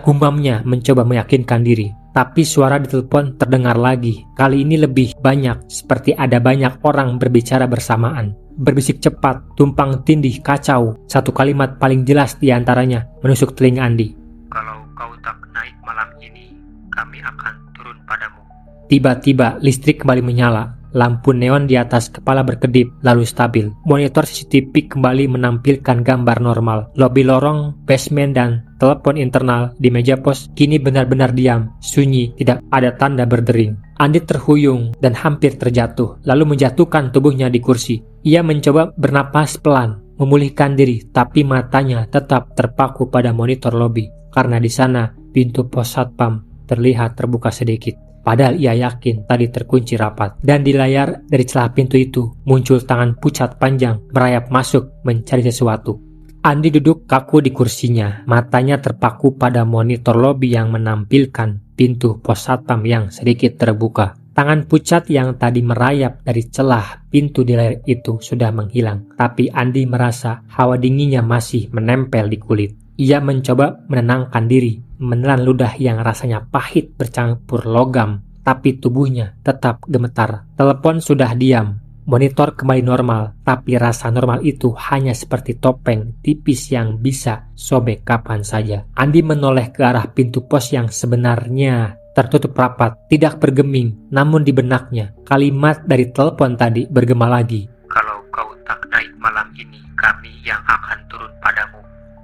gumamnya mencoba meyakinkan diri. Tapi suara di telepon terdengar lagi, kali ini lebih banyak, seperti ada banyak orang berbicara bersamaan. berbisik cepat, tumpang tindih, kacau. Satu kalimat paling jelas di antaranya menusuk telinga Andi. "Kalau kau tak naik malam ini, kami akan turun padamu." Tiba-tiba listrik kembali menyala. Lampu neon di atas kepala berkedip, lalu stabil. Monitor CCTV kembali menampilkan gambar normal. Lobi lorong, basement, dan telepon internal di meja pos kini benar-benar diam, sunyi, tidak ada tanda berdering. Andi terhuyung dan hampir terjatuh, lalu menjatuhkan tubuhnya di kursi. Ia mencoba bernapas pelan, memulihkan diri, tapi matanya tetap terpaku pada monitor lobi, karena di sana pintu pos satpam terlihat terbuka sedikit. Padahal ia yakin tadi terkunci rapat. Dan di layar dari celah pintu itu muncul tangan pucat panjang merayap masuk mencari sesuatu. Andi duduk kaku di kursinya, matanya terpaku pada monitor lobi yang menampilkan pintu pos satpam yang sedikit terbuka. Tangan pucat yang tadi merayap dari celah pintu di layar itu sudah menghilang, tapi Andi merasa hawa dinginnya masih menempel di kulit. Ia mencoba menenangkan diri, menelan ludah yang rasanya pahit bercampur logam, tapi tubuhnya tetap gemetar. Telepon sudah diam, monitor kembali normal, tapi rasa normal itu hanya seperti topeng tipis yang bisa sobek kapan saja. Andi menoleh ke arah pintu pos yang sebenarnya tertutup rapat, tidak bergeming, namun di benaknya kalimat dari telepon tadi bergema lagi. "Kalau kau tak naik malam ini, kami yang akan turun padamu."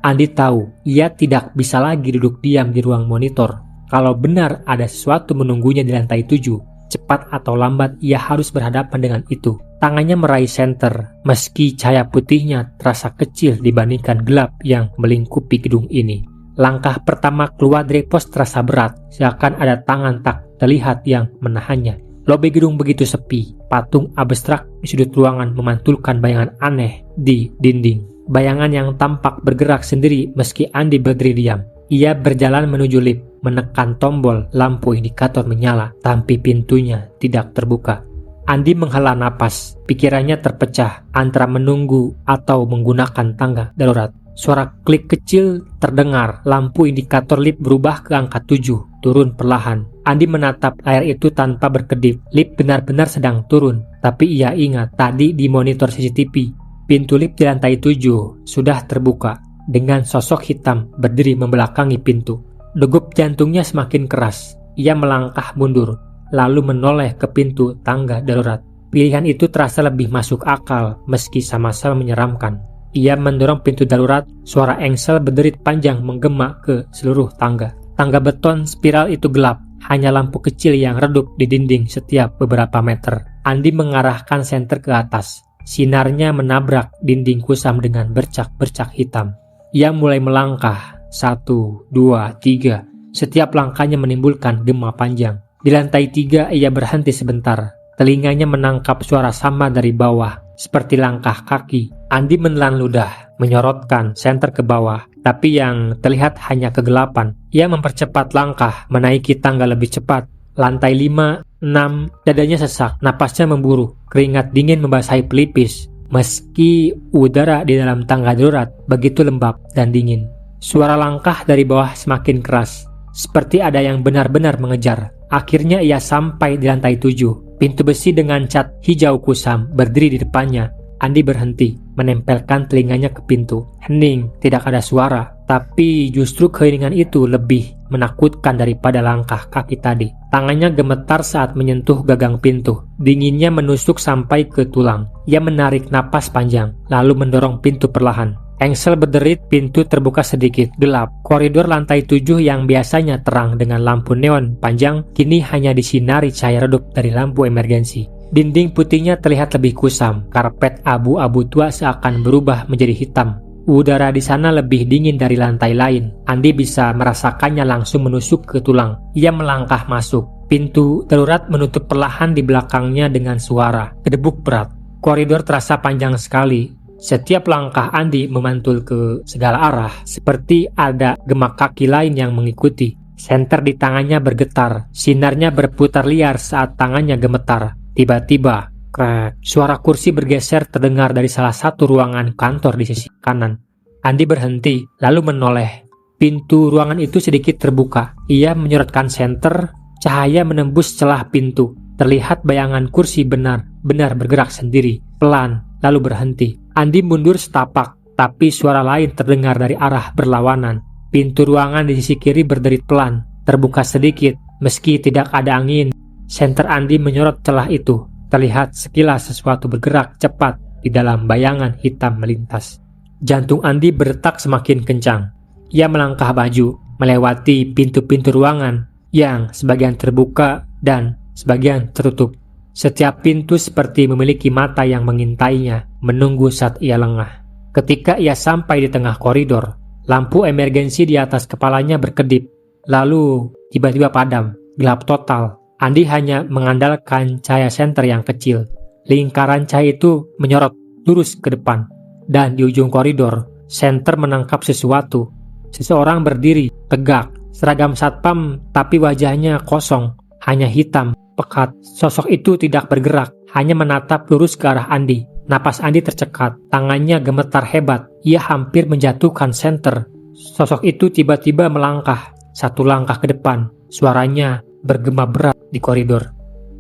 Andi tahu ia tidak bisa lagi duduk diam di ruang monitor. Kalau benar ada sesuatu menunggunya di lantai 7, cepat atau lambat ia harus berhadapan dengan itu. Tangannya meraih senter, meski cahaya putihnya terasa kecil dibandingkan gelap yang melingkupi gedung ini. Langkah pertama keluar dari pos terasa berat, seakan ada tangan tak terlihat yang menahannya. Lobi gedung begitu sepi, patung abstrak di sudut ruangan memantulkan bayangan aneh di dinding. Bayangan yang tampak bergerak sendiri meski Andi berdiri diam. Ia berjalan menuju lift, menekan tombol, lampu indikator menyala, tapi pintunya tidak terbuka. Andi menghela napas, pikirannya terpecah antara menunggu atau menggunakan tangga darurat. Suara klik kecil terdengar, lampu indikator lift berubah ke angka 7, turun perlahan. Andi menatap layar itu tanpa berkedip. Lift benar-benar sedang turun, tapi ia ingat tadi di monitor CCTV. Pintu lift di lantai 7 sudah terbuka, dengan sosok hitam berdiri membelakangi pintu. Degup jantungnya semakin keras. Ia melangkah mundur, lalu menoleh ke pintu tangga darurat. Pilihan itu terasa lebih masuk akal, meski sama-sama menyeramkan. Ia mendorong pintu darurat, suara engsel berderit panjang menggema ke seluruh tangga. Tangga beton spiral itu gelap, hanya lampu kecil yang redup di dinding setiap beberapa meter. Andi mengarahkan senter ke atas. Sinarnya menabrak dinding kusam dengan bercak-bercak hitam. Ia mulai melangkah, 1, 2, 3. Setiap langkahnya menimbulkan gema panjang. Di lantai 3 ia berhenti sebentar. Telinganya menangkap suara sama dari bawah, seperti langkah kaki. Andi menelan ludah, menyorotkan senter ke bawah, tapi yang terlihat hanya kegelapan. Ia mempercepat langkah, menaiki tangga lebih cepat. Lantai 5, 6, dadanya sesak, napasnya memburu, keringat dingin membasahi pelipis. Meski udara di dalam tangga darurat begitu lembab dan dingin. Suara langkah dari bawah semakin keras, seperti ada yang benar-benar mengejar. Akhirnya ia sampai di lantai 7. Pintu besi dengan cat hijau kusam berdiri di depannya. Andi berhenti, menempelkan telinganya ke pintu. Hening, tidak ada suara. Tapi justru keheningan itu lebih menakutkan daripada langkah kaki tadi. Tangannya gemetar saat menyentuh gagang pintu. Dinginnya menusuk sampai ke tulang. Ia menarik napas panjang, lalu mendorong pintu perlahan. Engsel berderit, pintu terbuka sedikit, gelap. Koridor lantai 7 yang biasanya terang dengan lampu neon panjang, kini hanya disinari cahaya redup dari lampu emergensi. Dinding putihnya terlihat lebih kusam, karpet abu-abu tua seakan berubah menjadi hitam. Udara di sana lebih dingin dari lantai lain. Andi bisa merasakannya langsung menusuk ke tulang. Ia melangkah masuk. Pintu darurat menutup perlahan di belakangnya dengan suara kedebuk berat. Koridor terasa panjang sekali. Setiap langkah Andi memantul ke segala arah, seperti ada gemak kaki lain yang mengikuti. Senter di tangannya bergetar, sinarnya berputar liar saat tangannya gemetar. Tiba-tiba, krek, suara kursi bergeser terdengar dari salah satu ruangan kantor di sisi kanan. Andi berhenti, lalu menoleh. Pintu ruangan itu sedikit terbuka. Ia menyorotkan senter, cahaya menembus celah pintu. Terlihat bayangan kursi benar-benar bergerak sendiri, pelan, lalu berhenti. Andi mundur setapak, tapi suara lain terdengar dari arah berlawanan. Pintu ruangan di sisi kiri berderit pelan, terbuka sedikit, meski tidak ada angin. Senter Andi menyorot celah itu. Terlihat sekilas sesuatu bergerak cepat di dalam bayangan hitam melintas. Jantung Andi berdetak semakin kencang. Ia melangkah maju, melewati pintu-pintu ruangan yang sebagian terbuka dan sebagian tertutup. Setiap pintu seperti memiliki mata yang mengintainya, menunggu saat ia lengah. Ketika ia sampai di tengah koridor, lampu emergensi di atas kepalanya berkedip, lalu tiba-tiba padam, gelap total. Andi hanya mengandalkan cahaya senter yang kecil. Lingkaran cahaya itu menyorot lurus ke depan, dan di ujung koridor, senter menangkap sesuatu. Seseorang berdiri, tegak, seragam satpam, tapi wajahnya kosong, hanya hitam, pekat. Sosok itu tidak bergerak, hanya menatap lurus ke arah Andi. Napas Andi tercekat, tangannya gemetar hebat. Ia hampir menjatuhkan senter. Sosok itu tiba-tiba melangkah, satu langkah ke depan. Suaranya bergema berat di koridor,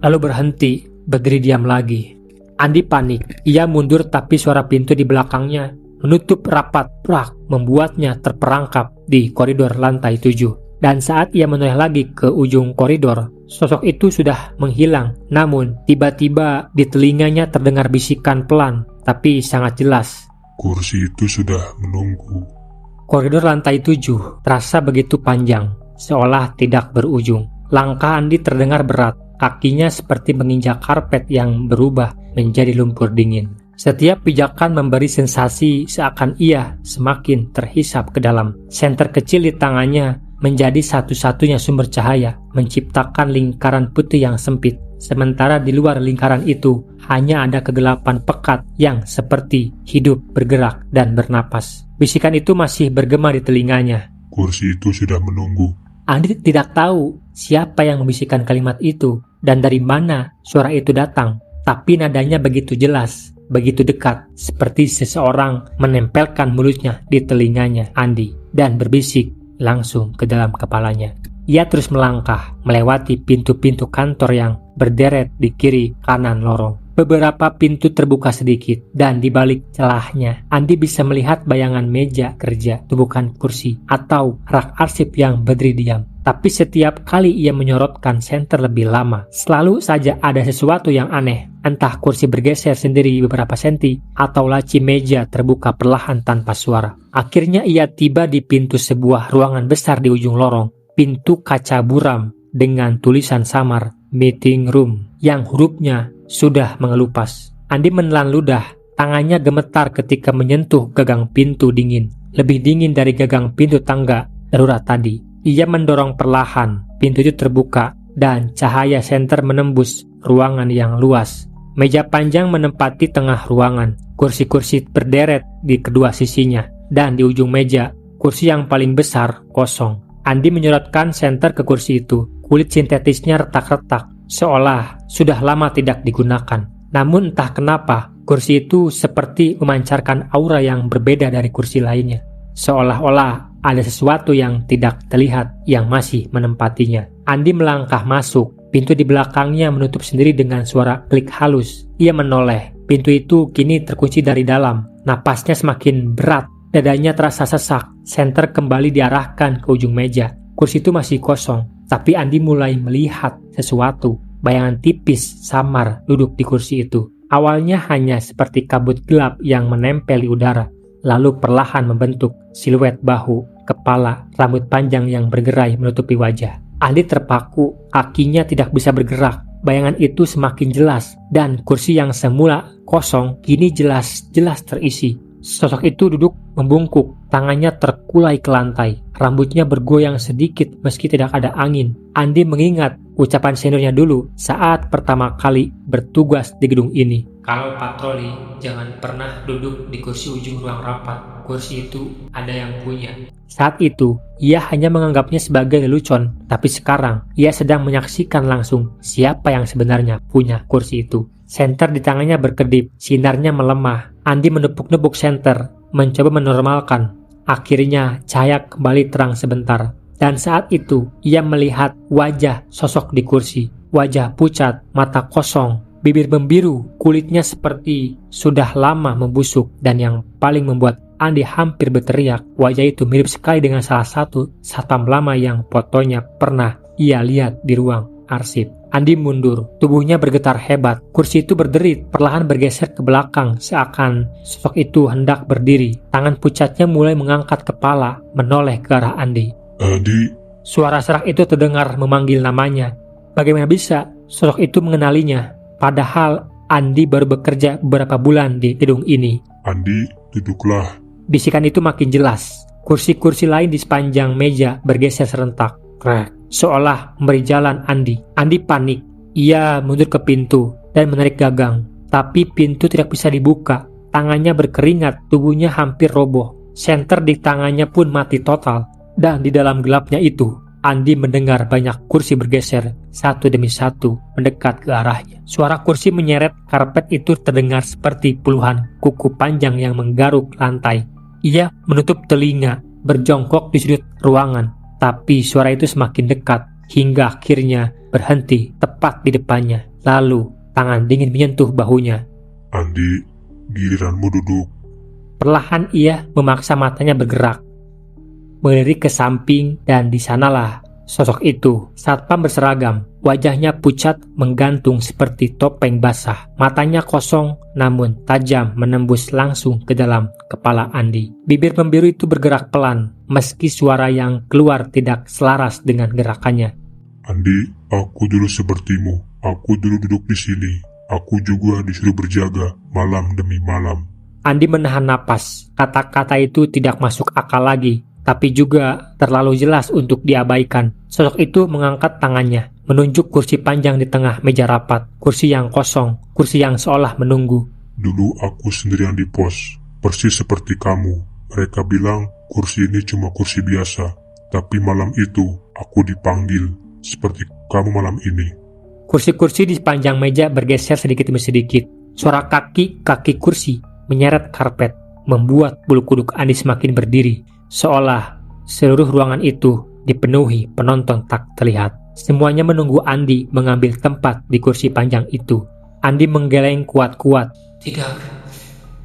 lalu berhenti, berdiri diam lagi. Andi panik, ia mundur tapi suara pintu di belakangnya menutup rapat, prak, membuatnya terperangkap di koridor lantai 7. Dan saat ia menoleh lagi ke ujung koridor, sosok itu sudah menghilang. Namun, tiba-tiba di telinganya terdengar bisikan pelan, tapi sangat jelas. Kursi itu sudah menunggu. Koridor lantai 7 terasa begitu panjang, seolah tidak berujung. Langkah Andi terdengar berat, kakinya seperti menginjak karpet yang berubah menjadi lumpur dingin. Setiap pijakan memberi sensasi seakan ia semakin terhisap ke dalam. Senter kecil di tangannya menjadi satu-satunya sumber cahaya, menciptakan lingkaran putih yang sempit. Sementara di luar lingkaran itu, hanya ada kegelapan pekat yang seperti hidup, bergerak, dan bernapas. Bisikan itu masih bergema di telinganya. Kursi itu sudah menunggu. Andi tidak tahu siapa yang membisikkan kalimat itu dan dari mana suara itu datang. Tapi nadanya begitu jelas, begitu dekat, seperti seseorang menempelkan mulutnya di telinganya Andi dan berbisik langsung ke dalam kepalanya. Ia terus melangkah, melewati pintu-pintu kantor yang berderet di kiri kanan lorong. Beberapa pintu terbuka sedikit, dan di balik celahnya, Andi bisa melihat bayangan meja kerja, bukan kursi, atau rak arsip yang berdiri diam. Tapi setiap kali ia menyorotkan senter lebih lama, selalu saja ada sesuatu yang aneh. Entah kursi bergeser sendiri beberapa senti, atau laci meja terbuka perlahan tanpa suara. Akhirnya ia tiba di pintu sebuah ruangan besar di ujung lorong. Pintu kaca buram dengan tulisan samar, meeting room, yang hurufnya sudah mengelupas. Andi menelan ludah, tangannya gemetar ketika menyentuh gagang pintu dingin. Lebih dingin dari gagang pintu tangga darurat tadi. Ia mendorong perlahan, pintu itu terbuka, dan cahaya senter menembus ruangan yang luas. Meja panjang menempati tengah ruangan, kursi-kursi berderet di kedua sisinya, dan di ujung meja, kursi yang paling besar kosong. Andi menyorotkan senter ke kursi itu. Kulit sintetisnya retak-retak, seolah sudah lama tidak digunakan. Namun entah kenapa, kursi itu seperti memancarkan aura yang berbeda dari kursi lainnya. Seolah-olah ada sesuatu yang tidak terlihat yang masih menempatinya. Andi melangkah masuk. Pintu di belakangnya menutup sendiri dengan suara klik halus. Ia menoleh. Pintu itu kini terkunci dari dalam. Napasnya semakin berat. Dadanya terasa sesak. Senter kembali diarahkan ke ujung meja. Kursi itu masih kosong. Tapi Andi mulai melihat sesuatu. Bayangan tipis, samar, duduk di kursi itu. Awalnya hanya seperti kabut gelap yang menempel di udara. Lalu perlahan membentuk siluet bahu, kepala, rambut panjang yang bergerai menutupi wajah. Andi terpaku, kakinya tidak bisa bergerak. Bayangan itu semakin jelas. Dan kursi yang semula kosong kini jelas-jelas terisi. Sosok itu duduk membungkuk, tangannya terkulai ke lantai. Rambutnya bergoyang sedikit meski tidak ada angin. Andi mengingat ucapan seniornya dulu saat pertama kali bertugas di gedung ini. Kalau patroli, jangan pernah duduk di kursi ujung ruang rapat. Kursi itu ada yang punya. Saat itu, ia hanya menganggapnya sebagai lelucon. Tapi sekarang, ia sedang menyaksikan langsung siapa yang sebenarnya punya kursi itu. Senter di tangannya berkedip, sinarnya melemah. Andi menepuk-nepuk senter, mencoba menormalkan. Akhirnya, cahaya kembali terang sebentar. Dan saat itu, ia melihat wajah sosok di kursi. Wajah pucat, mata kosong, bibir membiru, kulitnya seperti sudah lama membusuk, dan yang paling membuat Andi hampir berteriak, wajah itu mirip sekali dengan salah satu satpam lama yang fotonya pernah ia lihat di ruang arsip. Andi mundur, tubuhnya bergetar hebat. Kursi itu berderit, perlahan bergeser ke belakang, seakan sosok itu hendak berdiri. Tangan pucatnya mulai mengangkat kepala, menoleh ke arah Andi. Andi, Suara serak itu terdengar memanggil namanya. Bagaimana bisa sosok itu mengenalinya? Padahal Andi baru bekerja beberapa bulan di gedung ini. Andi, duduklah. Bisikan itu makin jelas. Kursi-kursi lain di sepanjang meja bergeser serentak. Krek, seolah memberi jalan Andi. Andi panik. Ia mundur ke pintu dan menarik gagang. Tapi pintu tidak bisa dibuka. Tangannya berkeringat, tubuhnya hampir roboh. Senter di tangannya pun mati total. Dan di dalam gelapnya itu, Andi mendengar banyak kursi bergeser, satu demi satu, mendekat ke arahnya. Suara kursi menyeret karpet itu terdengar seperti puluhan kuku panjang yang menggaruk lantai. Ia menutup telinga, berjongkok di sudut ruangan, tapi suara itu semakin dekat, hingga akhirnya berhenti tepat di depannya. Lalu, tangan dingin menyentuh bahunya. Andi, giliranmu duduk. Perlahan ia memaksa matanya bergerak, melirik ke samping, dan di sanalah sosok itu, satpam berseragam. Wajahnya pucat menggantung seperti topeng basah. Matanya kosong namun tajam menembus langsung ke dalam kepala Andi. Bibir pembiru itu bergerak pelan, meski suara yang keluar tidak selaras dengan gerakannya. Andi, aku dulu sepertimu. Aku dulu duduk di sini. Aku juga disuruh berjaga malam demi malam. Andi menahan napas. Kata-kata itu tidak masuk akal lagi, tapi juga terlalu jelas untuk diabaikan. Sosok itu mengangkat tangannya, menunjuk kursi panjang di tengah meja rapat. Kursi yang kosong, kursi yang seolah menunggu. Dulu aku sendirian di pos, persis seperti kamu. Mereka bilang kursi ini cuma kursi biasa. Tapi malam itu aku dipanggil, seperti kamu malam ini. Kursi-kursi di sepanjang meja bergeser sedikit demi sedikit. Suara kaki kursi menyeret karpet, membuat bulu kuduk Andi semakin berdiri. Seolah seluruh ruangan itu dipenuhi penonton tak terlihat. Semuanya menunggu Andi mengambil tempat di kursi panjang itu. Andi menggeleng kuat-kuat. Tidak,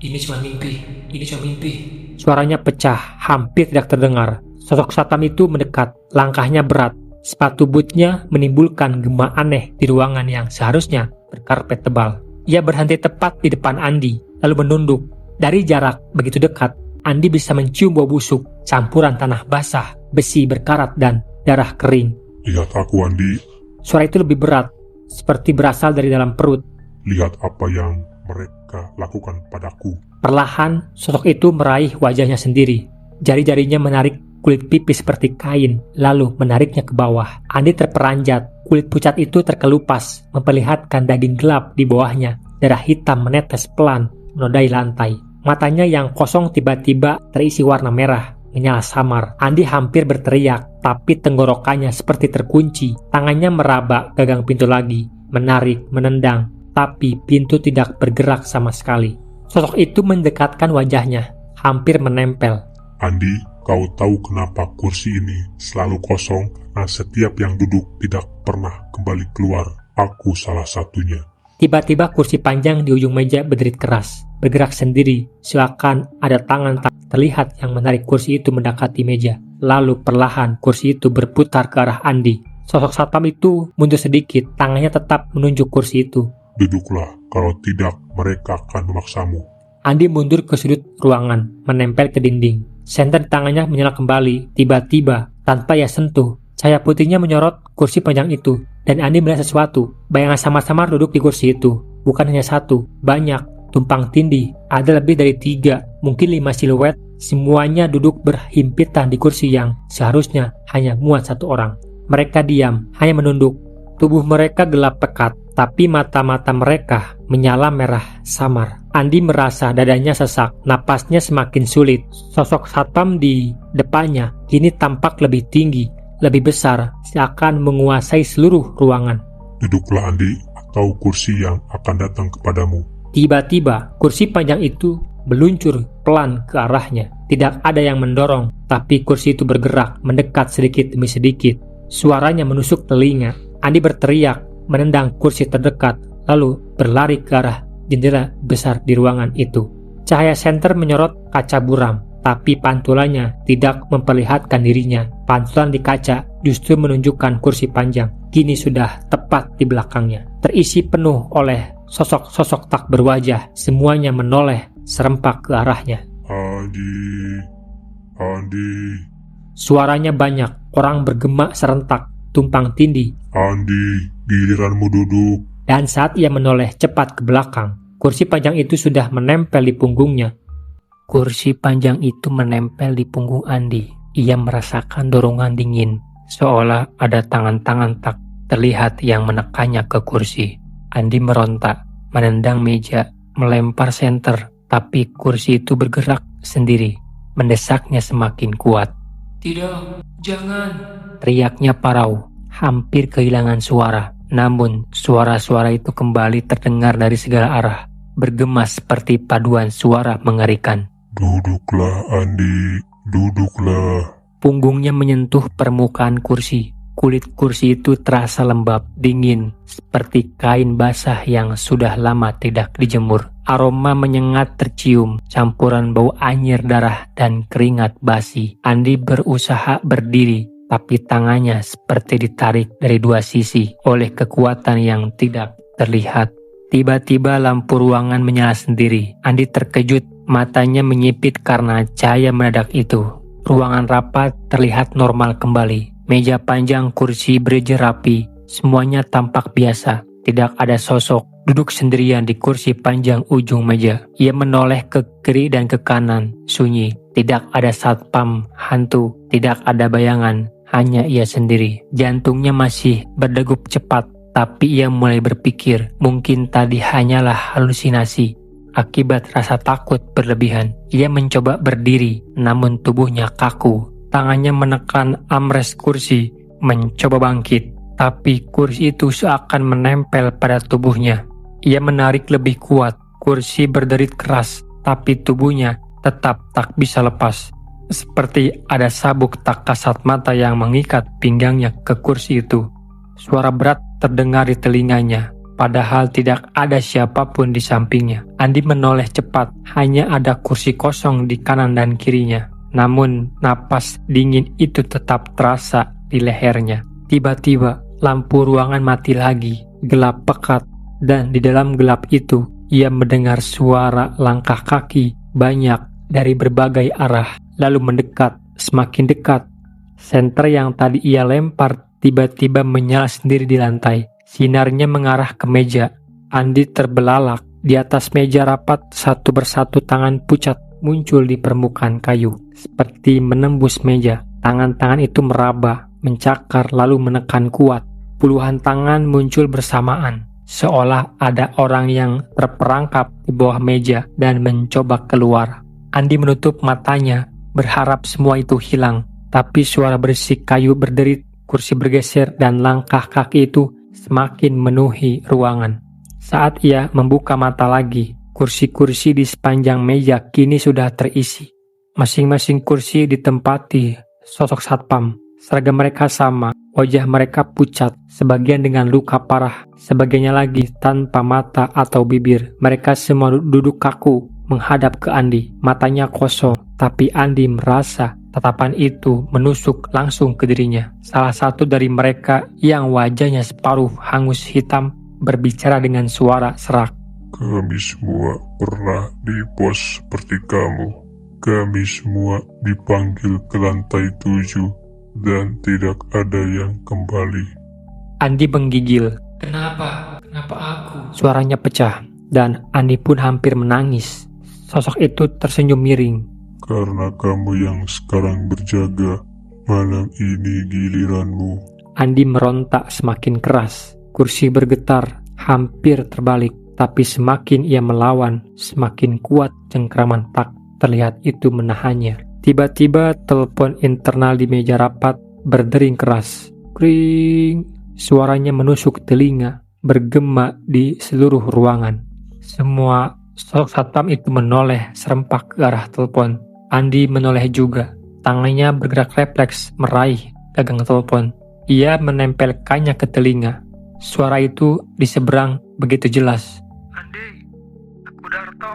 ini cuma mimpi, ini cuma mimpi. Suaranya pecah, hampir tidak terdengar. Sosok satpam itu mendekat, langkahnya berat. Sepatu bootnya menimbulkan gema aneh di ruangan yang seharusnya berkarpet tebal. Ia berhenti tepat di depan Andi, lalu menunduk. Dari jarak begitu dekat, Andi bisa mencium bau busuk, campuran tanah basah, besi berkarat, dan darah kering. Lihat aku, Andi. Suara itu lebih berat, seperti berasal dari dalam perut. Lihat apa yang mereka lakukan padaku. Perlahan, sosok itu meraih wajahnya sendiri. Jari-jarinya menarik kulit pipis seperti kain, lalu menariknya ke bawah. Andi terperanjat, kulit pucat itu terkelupas, memperlihatkan daging gelap di bawahnya. Darah hitam menetes pelan, menodai lantai. Matanya yang kosong tiba-tiba terisi warna merah, menyala samar. Andi hampir berteriak, tapi tenggorokannya seperti terkunci. Tangannya meraba gagang pintu lagi, menarik, menendang, tapi pintu tidak bergerak sama sekali. Sosok itu mendekatkan wajahnya, hampir menempel. Andi, kau tahu kenapa kursi ini selalu kosong? Karena setiap yang duduk tidak pernah kembali keluar. Aku salah satunya. Tiba-tiba kursi panjang di ujung meja berderit keras, bergerak sendiri, seakan ada tangan tak terlihat yang menarik kursi itu mendekati meja. Lalu perlahan kursi itu berputar ke arah Andi. Sosok satpam itu mundur sedikit, tangannya tetap menunjuk kursi itu. Duduklah, kalau tidak mereka akan memaksamu. Andi mundur ke sudut ruangan, menempel ke dinding. Senter di tangannya menyala kembali, tiba-tiba, tanpa ia sentuh. Cahaya putihnya menyorot kursi panjang itu, dan Andi melihat sesuatu. Bayangan samar-samar duduk di kursi itu. Bukan hanya satu, banyak, tumpang tindih. Ada lebih dari 3, mungkin 5 siluet. Semuanya duduk berhimpitan di kursi yang seharusnya hanya muat 1 orang. Mereka diam, hanya menunduk. Tubuh mereka gelap pekat, tapi mata-mata mereka menyala merah samar. Andi merasa dadanya sesak, napasnya semakin sulit. Sosok satpam di depannya kini tampak lebih tinggi, lebih besar, seakan menguasai seluruh ruangan. Duduklah, Andi, atau kursi yang akan datang kepadamu. Tiba-tiba, kursi panjang itu meluncur pelan ke arahnya. Tidak ada yang mendorong, tapi kursi itu bergerak, mendekat sedikit demi sedikit. Suaranya menusuk telinga. Andi berteriak, menendang kursi terdekat, lalu berlari ke arah jendela besar di ruangan itu. Cahaya senter menyorot kaca buram, tapi pantulannya tidak memperlihatkan dirinya. Pantulan di kaca justru menunjukkan kursi panjang, kini sudah tepat di belakangnya. Terisi penuh oleh sosok-sosok tak berwajah, semuanya menoleh serempak ke arahnya. Andi. Suaranya banyak, orang bergema serentak, tumpang tindih. Andi, giliranmu duduk. Dan saat ia menoleh cepat ke belakang, kursi panjang itu sudah menempel di punggungnya. Kursi panjang itu menempel di punggung Andi. Ia merasakan dorongan dingin, seolah ada tangan-tangan tak terlihat yang menekannya ke kursi. Andi merontak, menendang meja, melempar senter, tapi kursi itu bergerak sendiri, mendesaknya semakin kuat. "Tidak, jangan!" teriaknya parau, hampir kehilangan suara. Namun, suara-suara itu kembali terdengar dari segala arah, bergema seperti paduan suara mengerikan. Duduklah, Andi, duduklah. Punggungnya menyentuh permukaan kursi. Kulit kursi itu terasa lembab, dingin, seperti kain basah yang sudah lama tidak dijemur. Aroma menyengat tercium, campuran bau anyir darah dan keringat basi. Andi berusaha berdiri, tapi tangannya seperti ditarik dari dua sisi oleh kekuatan yang tidak terlihat. Tiba-tiba lampu ruangan menyala sendiri. Andi terkejut, matanya menyipit karena cahaya mendadak itu. Ruangan rapat terlihat normal kembali. Meja panjang, kursi berjejer rapi, semuanya tampak biasa. Tidak ada sosok duduk sendirian di kursi panjang ujung meja. Ia menoleh ke kiri dan ke kanan, sunyi. Tidak ada satpam, hantu, tidak ada bayangan, hanya ia sendiri. Jantungnya masih berdegup cepat, tapi ia mulai berpikir, mungkin tadi hanyalah halusinasi akibat rasa takut berlebihan. Ia mencoba berdiri, namun tubuhnya kaku. Tangannya menekan armrest kursi, mencoba bangkit, tapi kursi itu seakan menempel pada tubuhnya. Ia menarik lebih kuat, kursi berderit keras, tapi tubuhnya tetap tak bisa lepas. Seperti ada sabuk tak kasat mata yang mengikat pinggangnya ke kursi itu. Suara berat terdengar di telinganya, padahal tidak ada siapapun di sampingnya. Andi menoleh cepat, hanya ada kursi kosong di kanan dan kirinya. Namun, napas dingin itu tetap terasa di lehernya. Tiba-tiba, lampu ruangan mati lagi, gelap pekat, dan di dalam gelap itu, ia mendengar suara langkah kaki banyak dari berbagai arah, lalu mendekat, semakin dekat. Senter yang tadi ia lempar tiba-tiba menyala sendiri di lantai. Sinarnya mengarah ke meja. Andi terbelalak. Di atas meja rapat, satu persatu tangan pucat muncul di permukaan kayu. Seperti menembus meja, tangan-tangan itu meraba, mencakar lalu menekan kuat. Puluhan tangan muncul bersamaan, seolah ada orang yang terperangkap di bawah meja dan mencoba keluar. Andi menutup matanya, berharap semua itu hilang. Tapi suara berisik kayu berderit, kursi bergeser, dan langkah kaki itu semakin memenuhi ruangan. Saat ia membuka mata lagi, kursi-kursi di sepanjang meja kini sudah terisi. Masing-masing kursi ditempati sosok satpam. Seragam mereka sama, wajah mereka pucat, sebagian dengan luka parah, sebagiannya lagi tanpa mata atau bibir. Mereka semua duduk kaku, menghadap ke Andi. Matanya kosong, tapi Andi merasa tatapan itu menusuk langsung ke dirinya. Salah satu dari mereka yang wajahnya separuh hangus hitam berbicara dengan suara serak. Kami semua pernah di pos seperti kamu. Kami semua dipanggil ke lantai 7 dan tidak ada yang kembali. Andi menggigil. Kenapa? Kenapa aku? Suaranya pecah dan Andi pun hampir menangis. Sosok itu tersenyum miring. Karena kamu yang sekarang berjaga, malam ini giliranmu. Andi merontak semakin keras. Kursi bergetar, hampir terbalik. Tapi semakin ia melawan, semakin kuat cengkraman tak terlihat itu menahannya. Tiba-tiba telepon internal di meja rapat berdering keras. Kring! Suaranya menusuk telinga, bergema di seluruh ruangan. Semua sosok satpam itu menoleh serempak ke arah telepon. Andi menoleh juga. Tangannya bergerak refleks meraih gagang telepon. Ia menempelkannya ke telinga. Suara itu di seberang begitu jelas. Darto,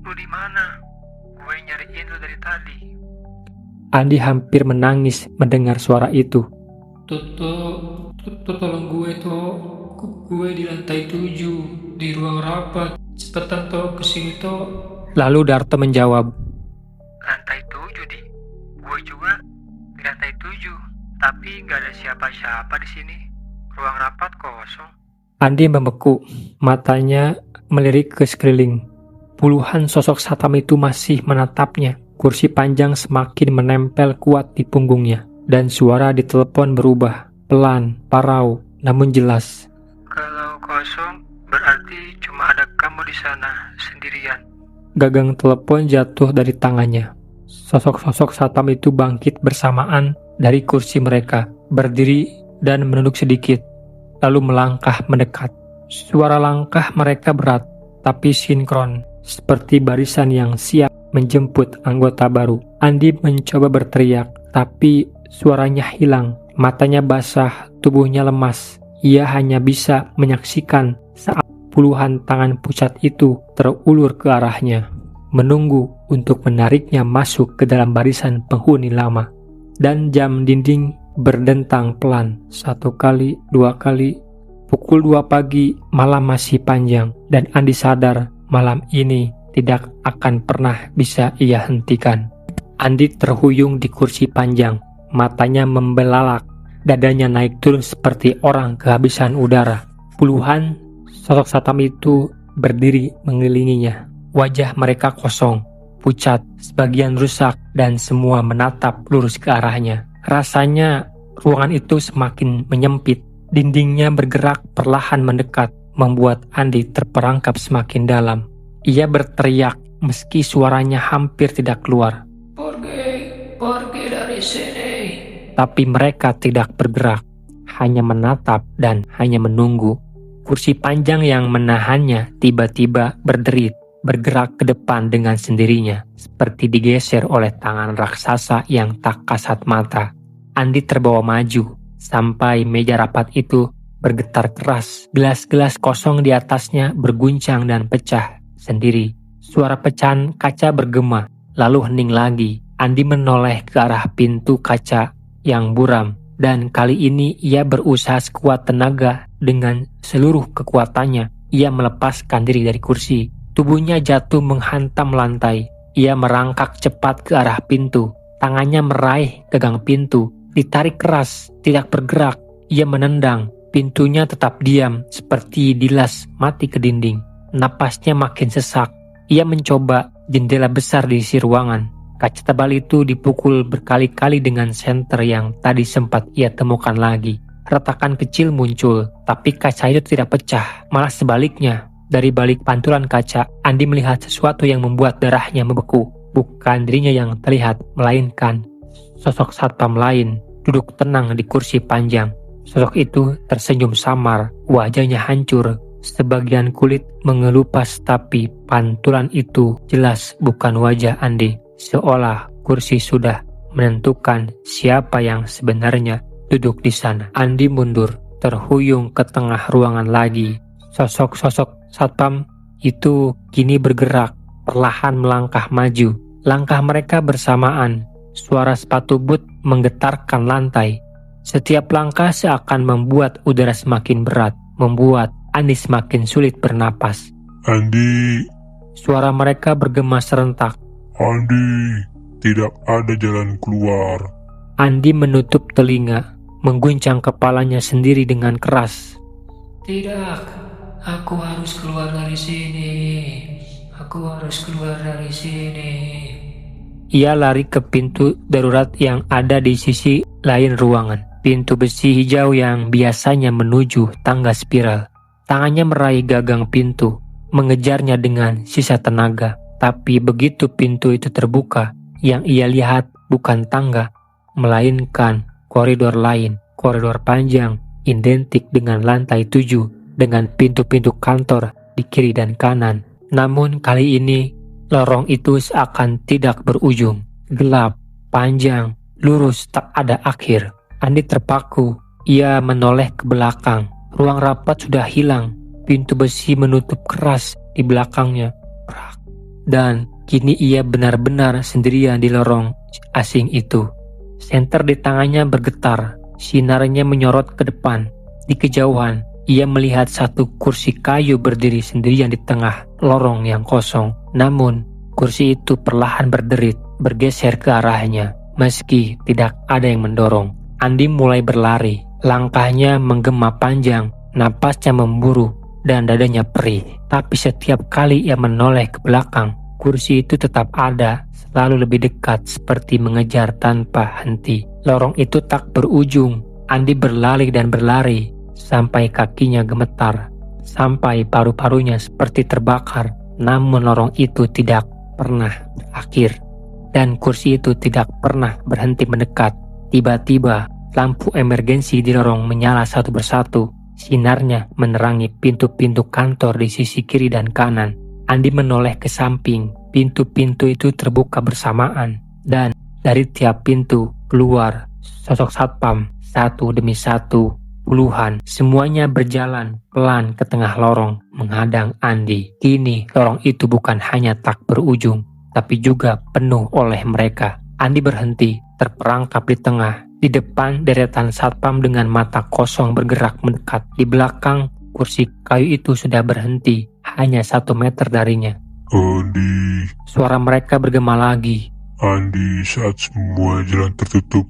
lu di mana? Gue nyariin lu dari tadi. Andi hampir menangis mendengar suara itu. Tolong gue, gue di lantai 7, di ruang rapat. Cepetan kesini Lalu Darto menjawab, lantai 7 di. Gue juga di lantai 7, tapi gak ada siapa-siapa di sini. Ruang rapat kosong. Andi membeku, matanya melirik ke sekeliling. Puluhan sosok satam itu masih menatapnya. Kursi panjang semakin menempel kuat di punggungnya, dan suara di telepon berubah, pelan, parau, namun jelas. Kalau kosong, berarti cuma ada kamu di sana, sendirian. Gagang telepon jatuh dari tangannya. Sosok-sosok satam itu bangkit bersamaan dari kursi mereka, berdiri dan menunduk sedikit, lalu melangkah mendekat. Suara langkah mereka berat, tapi sinkron, seperti barisan yang siap menjemput anggota baru. Andi mencoba berteriak, tapi suaranya hilang. Matanya basah, tubuhnya lemas. Ia hanya bisa menyaksikan saat puluhan tangan pucat itu terulur ke arahnya, menunggu untuk menariknya masuk ke dalam barisan penghuni lama. Dan jam dinding berdentang pelan, 1 kali, 2 kali. Pukul 2 pagi, malam masih panjang, dan Andi sadar malam ini tidak akan pernah bisa ia hentikan. Andi terhuyung di kursi panjang, matanya membelalak, dadanya naik turun seperti orang kehabisan udara. Puluhan sosok satam itu berdiri mengelilinginya. Wajah mereka kosong, pucat, sebagian rusak, dan semua menatap lurus ke arahnya. Rasanya ruangan itu semakin menyempit. Dindingnya bergerak perlahan mendekat, membuat Andi terperangkap semakin dalam. Ia berteriak meski suaranya hampir tidak keluar. Pergi dari sini. Tapi mereka tidak bergerak, hanya menatap dan hanya menunggu. Kursi panjang yang menahannya tiba-tiba berderit, bergerak ke depan dengan sendirinya, seperti digeser oleh tangan raksasa yang tak kasat mata. Andi terbawa maju, sampai meja rapat itu bergetar keras. Gelas-gelas kosong di atasnya berguncang dan pecah sendiri. Suara pecahan kaca bergema, lalu hening lagi. Andi menoleh ke arah pintu kaca yang buram, dan kali ini ia berusaha sekuat tenaga. Dengan seluruh kekuatannya, ia melepaskan diri dari kursi. Tubuhnya jatuh menghantam lantai. Ia merangkak cepat ke arah pintu. Tangannya meraih gagang pintu, ditarik keras, tidak bergerak. Ia menendang, pintunya tetap diam, seperti dilas mati ke dinding. Napasnya makin sesak. Ia mencoba jendela besar di isi ruangan. Kaca tebal itu dipukul berkali-kali dengan senter yang tadi sempat ia temukan lagi. Retakan kecil muncul, tapi kaca itu tidak pecah. Malah sebaliknya, dari balik pantulan kaca, Andi melihat sesuatu yang membuat darahnya membeku. Bukan dirinya yang terlihat, melainkan sosok satpam lain duduk tenang di kursi panjang. Sosok itu tersenyum samar, wajahnya hancur. Sebagian kulit mengelupas, tapi pantulan itu jelas bukan wajah Andi. Seolah kursi sudah menentukan siapa yang sebenarnya duduk di sana. Andi mundur, terhuyung ke tengah ruangan lagi. Sosok-sosok satpam itu kini bergerak, perlahan melangkah maju. Langkah mereka bersamaan. Suara sepatu boot menggetarkan lantai. Setiap langkah seakan membuat udara semakin berat, membuat Andi semakin sulit bernapas. Andi. Suara mereka bergema serentak. Andi, tidak ada jalan keluar. Andi menutup telinga, mengguncang kepalanya sendiri dengan keras. Tidak, aku harus keluar dari sini. Aku harus keluar dari sini. Ia lari ke pintu darurat yang ada di sisi lain ruangan. Pintu besi hijau yang biasanya menuju tangga spiral. Tangannya meraih gagang pintu, mengejarnya dengan sisa tenaga. Tapi begitu pintu itu terbuka, yang ia lihat bukan tangga, melainkan koridor lain. Koridor panjang, identik dengan lantai 7, dengan pintu-pintu kantor di kiri dan kanan. Namun kali ini, lorong itu seakan tidak berujung. Gelap, panjang, lurus, tak ada akhir. Andi terpaku. Ia menoleh ke belakang. Ruang rapat sudah hilang. Pintu besi menutup keras di belakangnya. Prak. Dan kini ia benar-benar sendirian di lorong asing itu. Senter di tangannya bergetar, sinarnya menyorot ke depan. Di kejauhan, ia melihat satu kursi kayu berdiri sendirian di tengah lorong yang kosong. Namun, kursi itu perlahan berderit, bergeser ke arahnya. Meski tidak ada yang mendorong, Andi mulai berlari. Langkahnya menggema panjang, napasnya memburu, dan dadanya perih. Tapi setiap kali ia menoleh ke belakang, kursi itu tetap ada, selalu lebih dekat seperti mengejar tanpa henti. Lorong itu tak berujung. Andi berlari dan berlari, sampai kakinya gemetar, sampai paru-parunya seperti terbakar. Namun lorong itu tidak pernah berakhir, dan kursi itu tidak pernah berhenti mendekat. Tiba-tiba, lampu emergensi di lorong menyala satu persatu. Sinarnya menerangi pintu-pintu kantor di sisi kiri dan kanan. Andi menoleh ke samping. Pintu-pintu itu terbuka bersamaan, dan dari tiap pintu keluar sosok satpam satu demi satu. Puluhan, semuanya berjalan pelan ke tengah lorong menghadang Andi. Kini lorong itu bukan hanya tak berujung, tapi juga penuh oleh mereka. Andi berhenti, terperangkap di tengah. Di depan, deretan satpam dengan mata kosong bergerak mendekat. Di belakang, kursi kayu itu sudah berhenti, hanya 1 meter darinya. Andi, Suara mereka bergema lagi. Andi, saat semua jalan tertutup,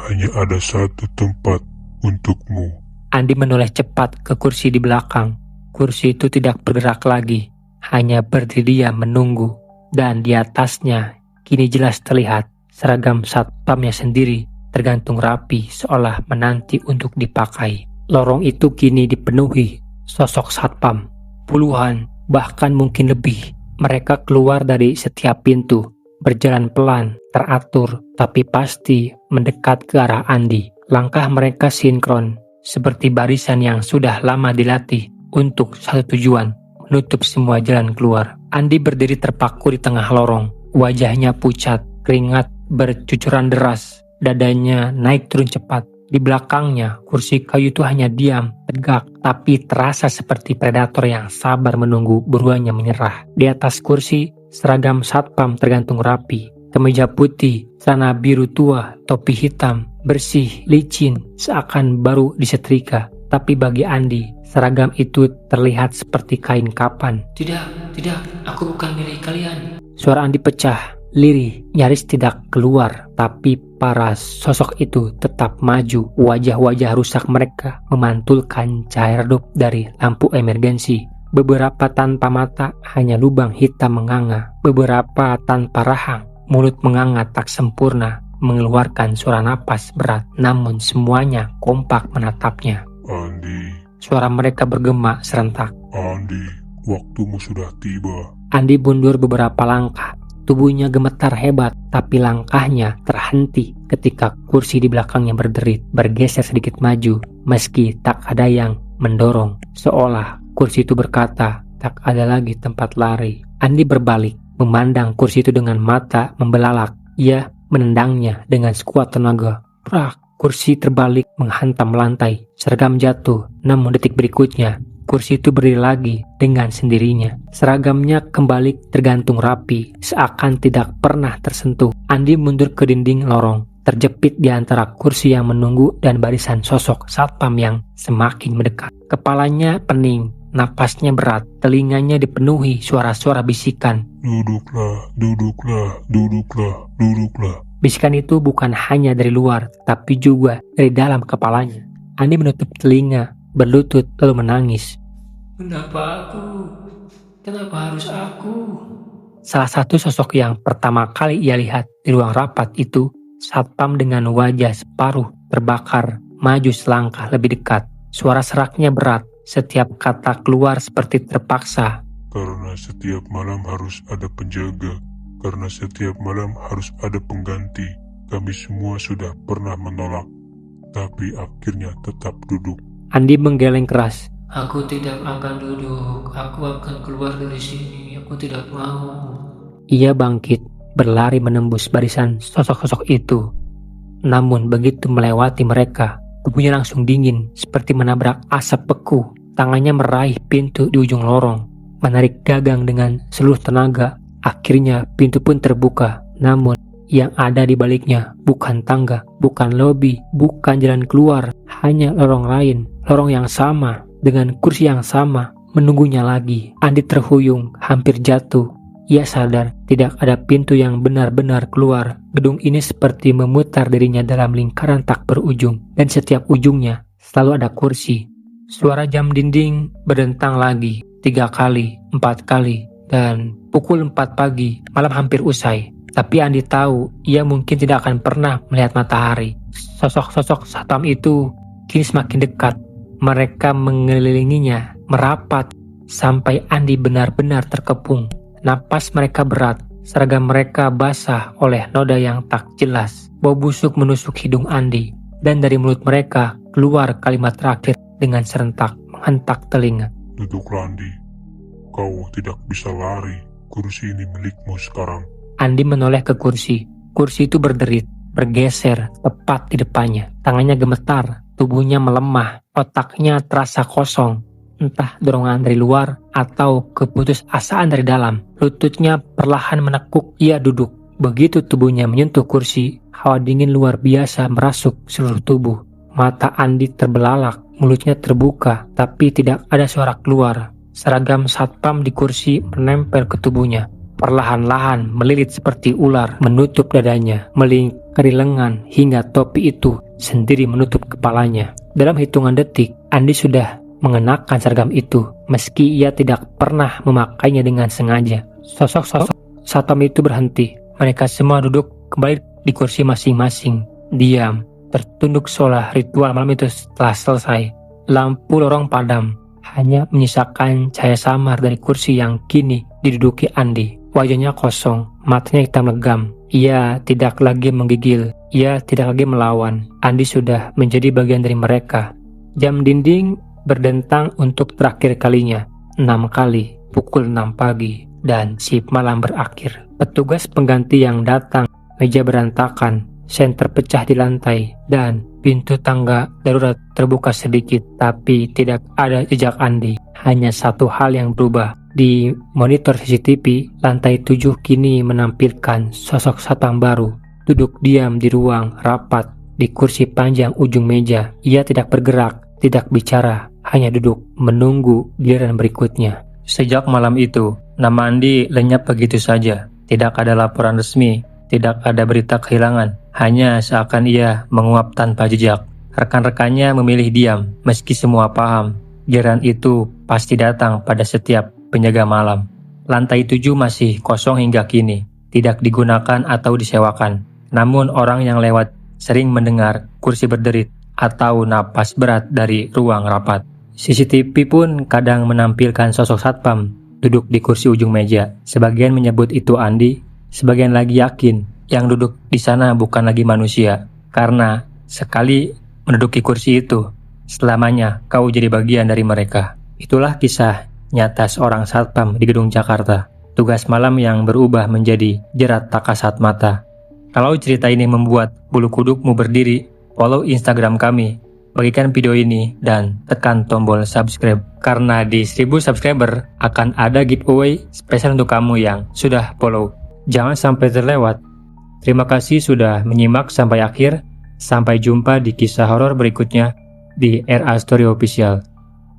hanya ada satu tempat untukmu. Andi menoleh cepat ke kursi di belakang. Kursi itu tidak bergerak lagi, hanya berdiri diam menunggu. Dan di atasnya, kini jelas terlihat seragam satpamnya sendiri, tergantung rapi seolah menanti untuk dipakai. Lorong itu kini dipenuhi sosok satpam. Puluhan, bahkan mungkin lebih. Mereka keluar dari setiap pintu, berjalan pelan, teratur, tapi pasti mendekat ke arah Andi. Langkah mereka sinkron, seperti barisan yang sudah lama dilatih untuk satu tujuan, menutup semua jalan keluar. Andi berdiri terpaku di tengah lorong, wajahnya pucat, keringat bercucuran deras, dadanya naik turun cepat. Di belakangnya, kursi kayu itu hanya diam, tegak, tapi terasa seperti predator yang sabar menunggu buruannya menyerah. Di atas kursi, seragam satpam tergantung rapi. Kemeja putih, celana biru tua, topi hitam, bersih, licin, seakan baru disetrika. Tapi bagi Andi, seragam itu terlihat seperti kain kapan. Tidak, aku bukan milik kalian. Suara Andi pecah, lirih, nyaris tidak keluar. Tapi para sosok itu tetap maju. Wajah-wajah rusak mereka memantulkan cahaya redup dari lampu emergensi. Beberapa tanpa mata, hanya lubang hitam menganga. Beberapa tanpa rahang, mulut menganga tak sempurna, mengeluarkan suara napas berat. Namun semuanya kompak menatapnya. Andi, Suara mereka bergema serentak. Andi, waktumu sudah tiba. Andi mundur beberapa langkah. Tubuhnya gemetar hebat, tapi langkahnya terhenti ketika kursi di belakangnya berderit, bergeser sedikit maju, meski tak ada yang mendorong. Seolah kursi itu berkata, tak ada lagi tempat lari. Andi berbalik, memandang kursi itu dengan mata membelalak. Ia menendangnya dengan sekuat tenaga. Prak, kursi terbalik menghantam lantai. Seragam jatuh, namun detik berikutnya, kursi itu berdiri lagi dengan sendirinya. Seragamnya kembali tergantung rapi, seakan tidak pernah tersentuh. Andi mundur ke dinding lorong, terjepit di antara kursi yang menunggu dan barisan sosok satpam yang semakin mendekat. Kepalanya pening, napasnya berat, telinganya dipenuhi suara-suara bisikan. Duduklah, duduklah, duduklah, duduklah. Bisikan itu bukan hanya dari luar, tapi juga dari dalam kepalanya. Andi menutup telinga, berlutut lalu menangis. Kenapa aku? Kenapa harus aku? Salah satu sosok yang pertama kali ia lihat di ruang rapat itu, satpam dengan wajah separuh terbakar, maju selangkah lebih dekat. Suara seraknya berat, setiap kata keluar seperti terpaksa. Karena setiap malam harus ada penjaga. Karena setiap malam harus ada pengganti. Kami semua sudah pernah menolak, tapi akhirnya tetap duduk. Andi menggeleng keras. Aku tidak akan duduk, aku akan keluar dari sini, aku tidak mau. Ia bangkit, berlari menembus barisan sosok-sosok itu. Namun begitu melewati mereka, tubuhnya langsung dingin, seperti menabrak asap beku. Tangannya meraih pintu di ujung lorong. menarik gagang dengan seluruh tenaga. Akhirnya pintu pun terbuka, namun yang ada di baliknya bukan tangga, bukan lobi, bukan jalan keluar, hanya lorong lain, lorong yang sama, dengan kursi yang sama, menunggunya lagi. Andi terhuyung, hampir jatuh. Ia sadar tidak ada pintu yang benar-benar keluar. Gedung ini seperti memutar dirinya dalam lingkaran tak berujung, dan setiap ujungnya selalu ada kursi. Suara jam dinding berdentang lagi, 3 kali, 4 kali, dan pukul 4 pagi, malam hampir usai. Tapi Andi tahu ia mungkin tidak akan pernah melihat matahari. Sosok-sosok satpam itu kini semakin dekat. Mereka mengelilinginya, merapat, sampai Andi benar-benar terkepung. Napas mereka berat, seragam mereka basah oleh noda yang tak jelas. Bau busuk menusuk hidung Andi, dan dari mulut mereka keluar kalimat terakhir dengan serentak menghentak telinga. Duduklah Andi, kau tidak bisa lari, kursi ini milikmu sekarang. Andi menoleh ke kursi. Kursi itu berderit, bergeser tepat di depannya. Tangannya gemetar, tubuhnya melemah, otaknya terasa kosong. Entah dorongan dari luar atau keputusasaan dari dalam. Lututnya perlahan menekuk, ia duduk. Begitu tubuhnya menyentuh kursi, hawa dingin luar biasa merasuk seluruh tubuh. Mata Andi terbelalak, mulutnya terbuka, tapi tidak ada suara keluar. Seragam satpam di kursi menempel ke tubuhnya. Perlahan-lahan melilit seperti ular, menutup dadanya, melingkari lengan, hingga topi itu sendiri menutup kepalanya. Dalam hitungan detik, Andi sudah mengenakan seragam itu, meski ia tidak pernah memakainya dengan sengaja. Sosok-sosok satpam itu berhenti. Mereka semua duduk kembali di kursi masing-masing, diam, tertunduk seolah ritual malam itu telah selesai. Lampu lorong padam, hanya menyisakan cahaya samar dari kursi yang kini diduduki Andi. Wajahnya kosong, matanya hitam legam. Ia tidak lagi menggigil, ia tidak lagi melawan. Andi sudah menjadi bagian dari mereka. Jam dinding berdentang untuk terakhir kalinya, 6 kali, pukul 6 pagi, dan shift malam berakhir. Petugas pengganti yang datang, meja berantakan, sen terpecah di lantai, dan pintu tangga darurat terbuka sedikit, tapi tidak ada jejak Andi. Hanya satu hal yang berubah. Di monitor CCTV, lantai 7 kini menampilkan sosok satpam baru, duduk diam di ruang rapat, di kursi panjang ujung meja. Ia tidak bergerak, tidak bicara, hanya duduk menunggu giliran berikutnya. Sejak malam itu, nama Andi lenyap begitu saja. Tidak ada laporan resmi, tidak ada berita kehilangan. Hanya seakan ia menguap tanpa jejak. Rekan-rekannya memilih diam, meski semua paham giliran itu pasti datang pada setiap penjaga malam. Lantai 7 masih kosong hingga kini, tidak digunakan atau disewakan. Namun orang yang lewat sering mendengar kursi berderit atau napas berat dari ruang rapat. CCTV pun kadang menampilkan sosok satpam duduk di kursi ujung meja. Sebagian menyebut itu Andi, sebagian lagi yakin yang duduk di sana bukan lagi manusia. Karena sekali menduduki kursi itu, selamanya kau jadi bagian dari mereka. Itulah kisah nyata seorang satpam di gedung Jakarta. Tugas malam yang berubah menjadi jerat tak kasat mata. Kalau cerita ini membuat bulu kudukmu berdiri, follow Instagram kami, bagikan video ini, dan tekan tombol subscribe. Karena di 1000 subscriber akan ada giveaway spesial untuk kamu yang sudah follow. Jangan sampai terlewat. Terima kasih sudah menyimak sampai akhir. Sampai jumpa di kisah horor berikutnya di RA Story Official.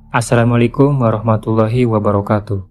Assalamualaikum warahmatullahi wabarakatuh.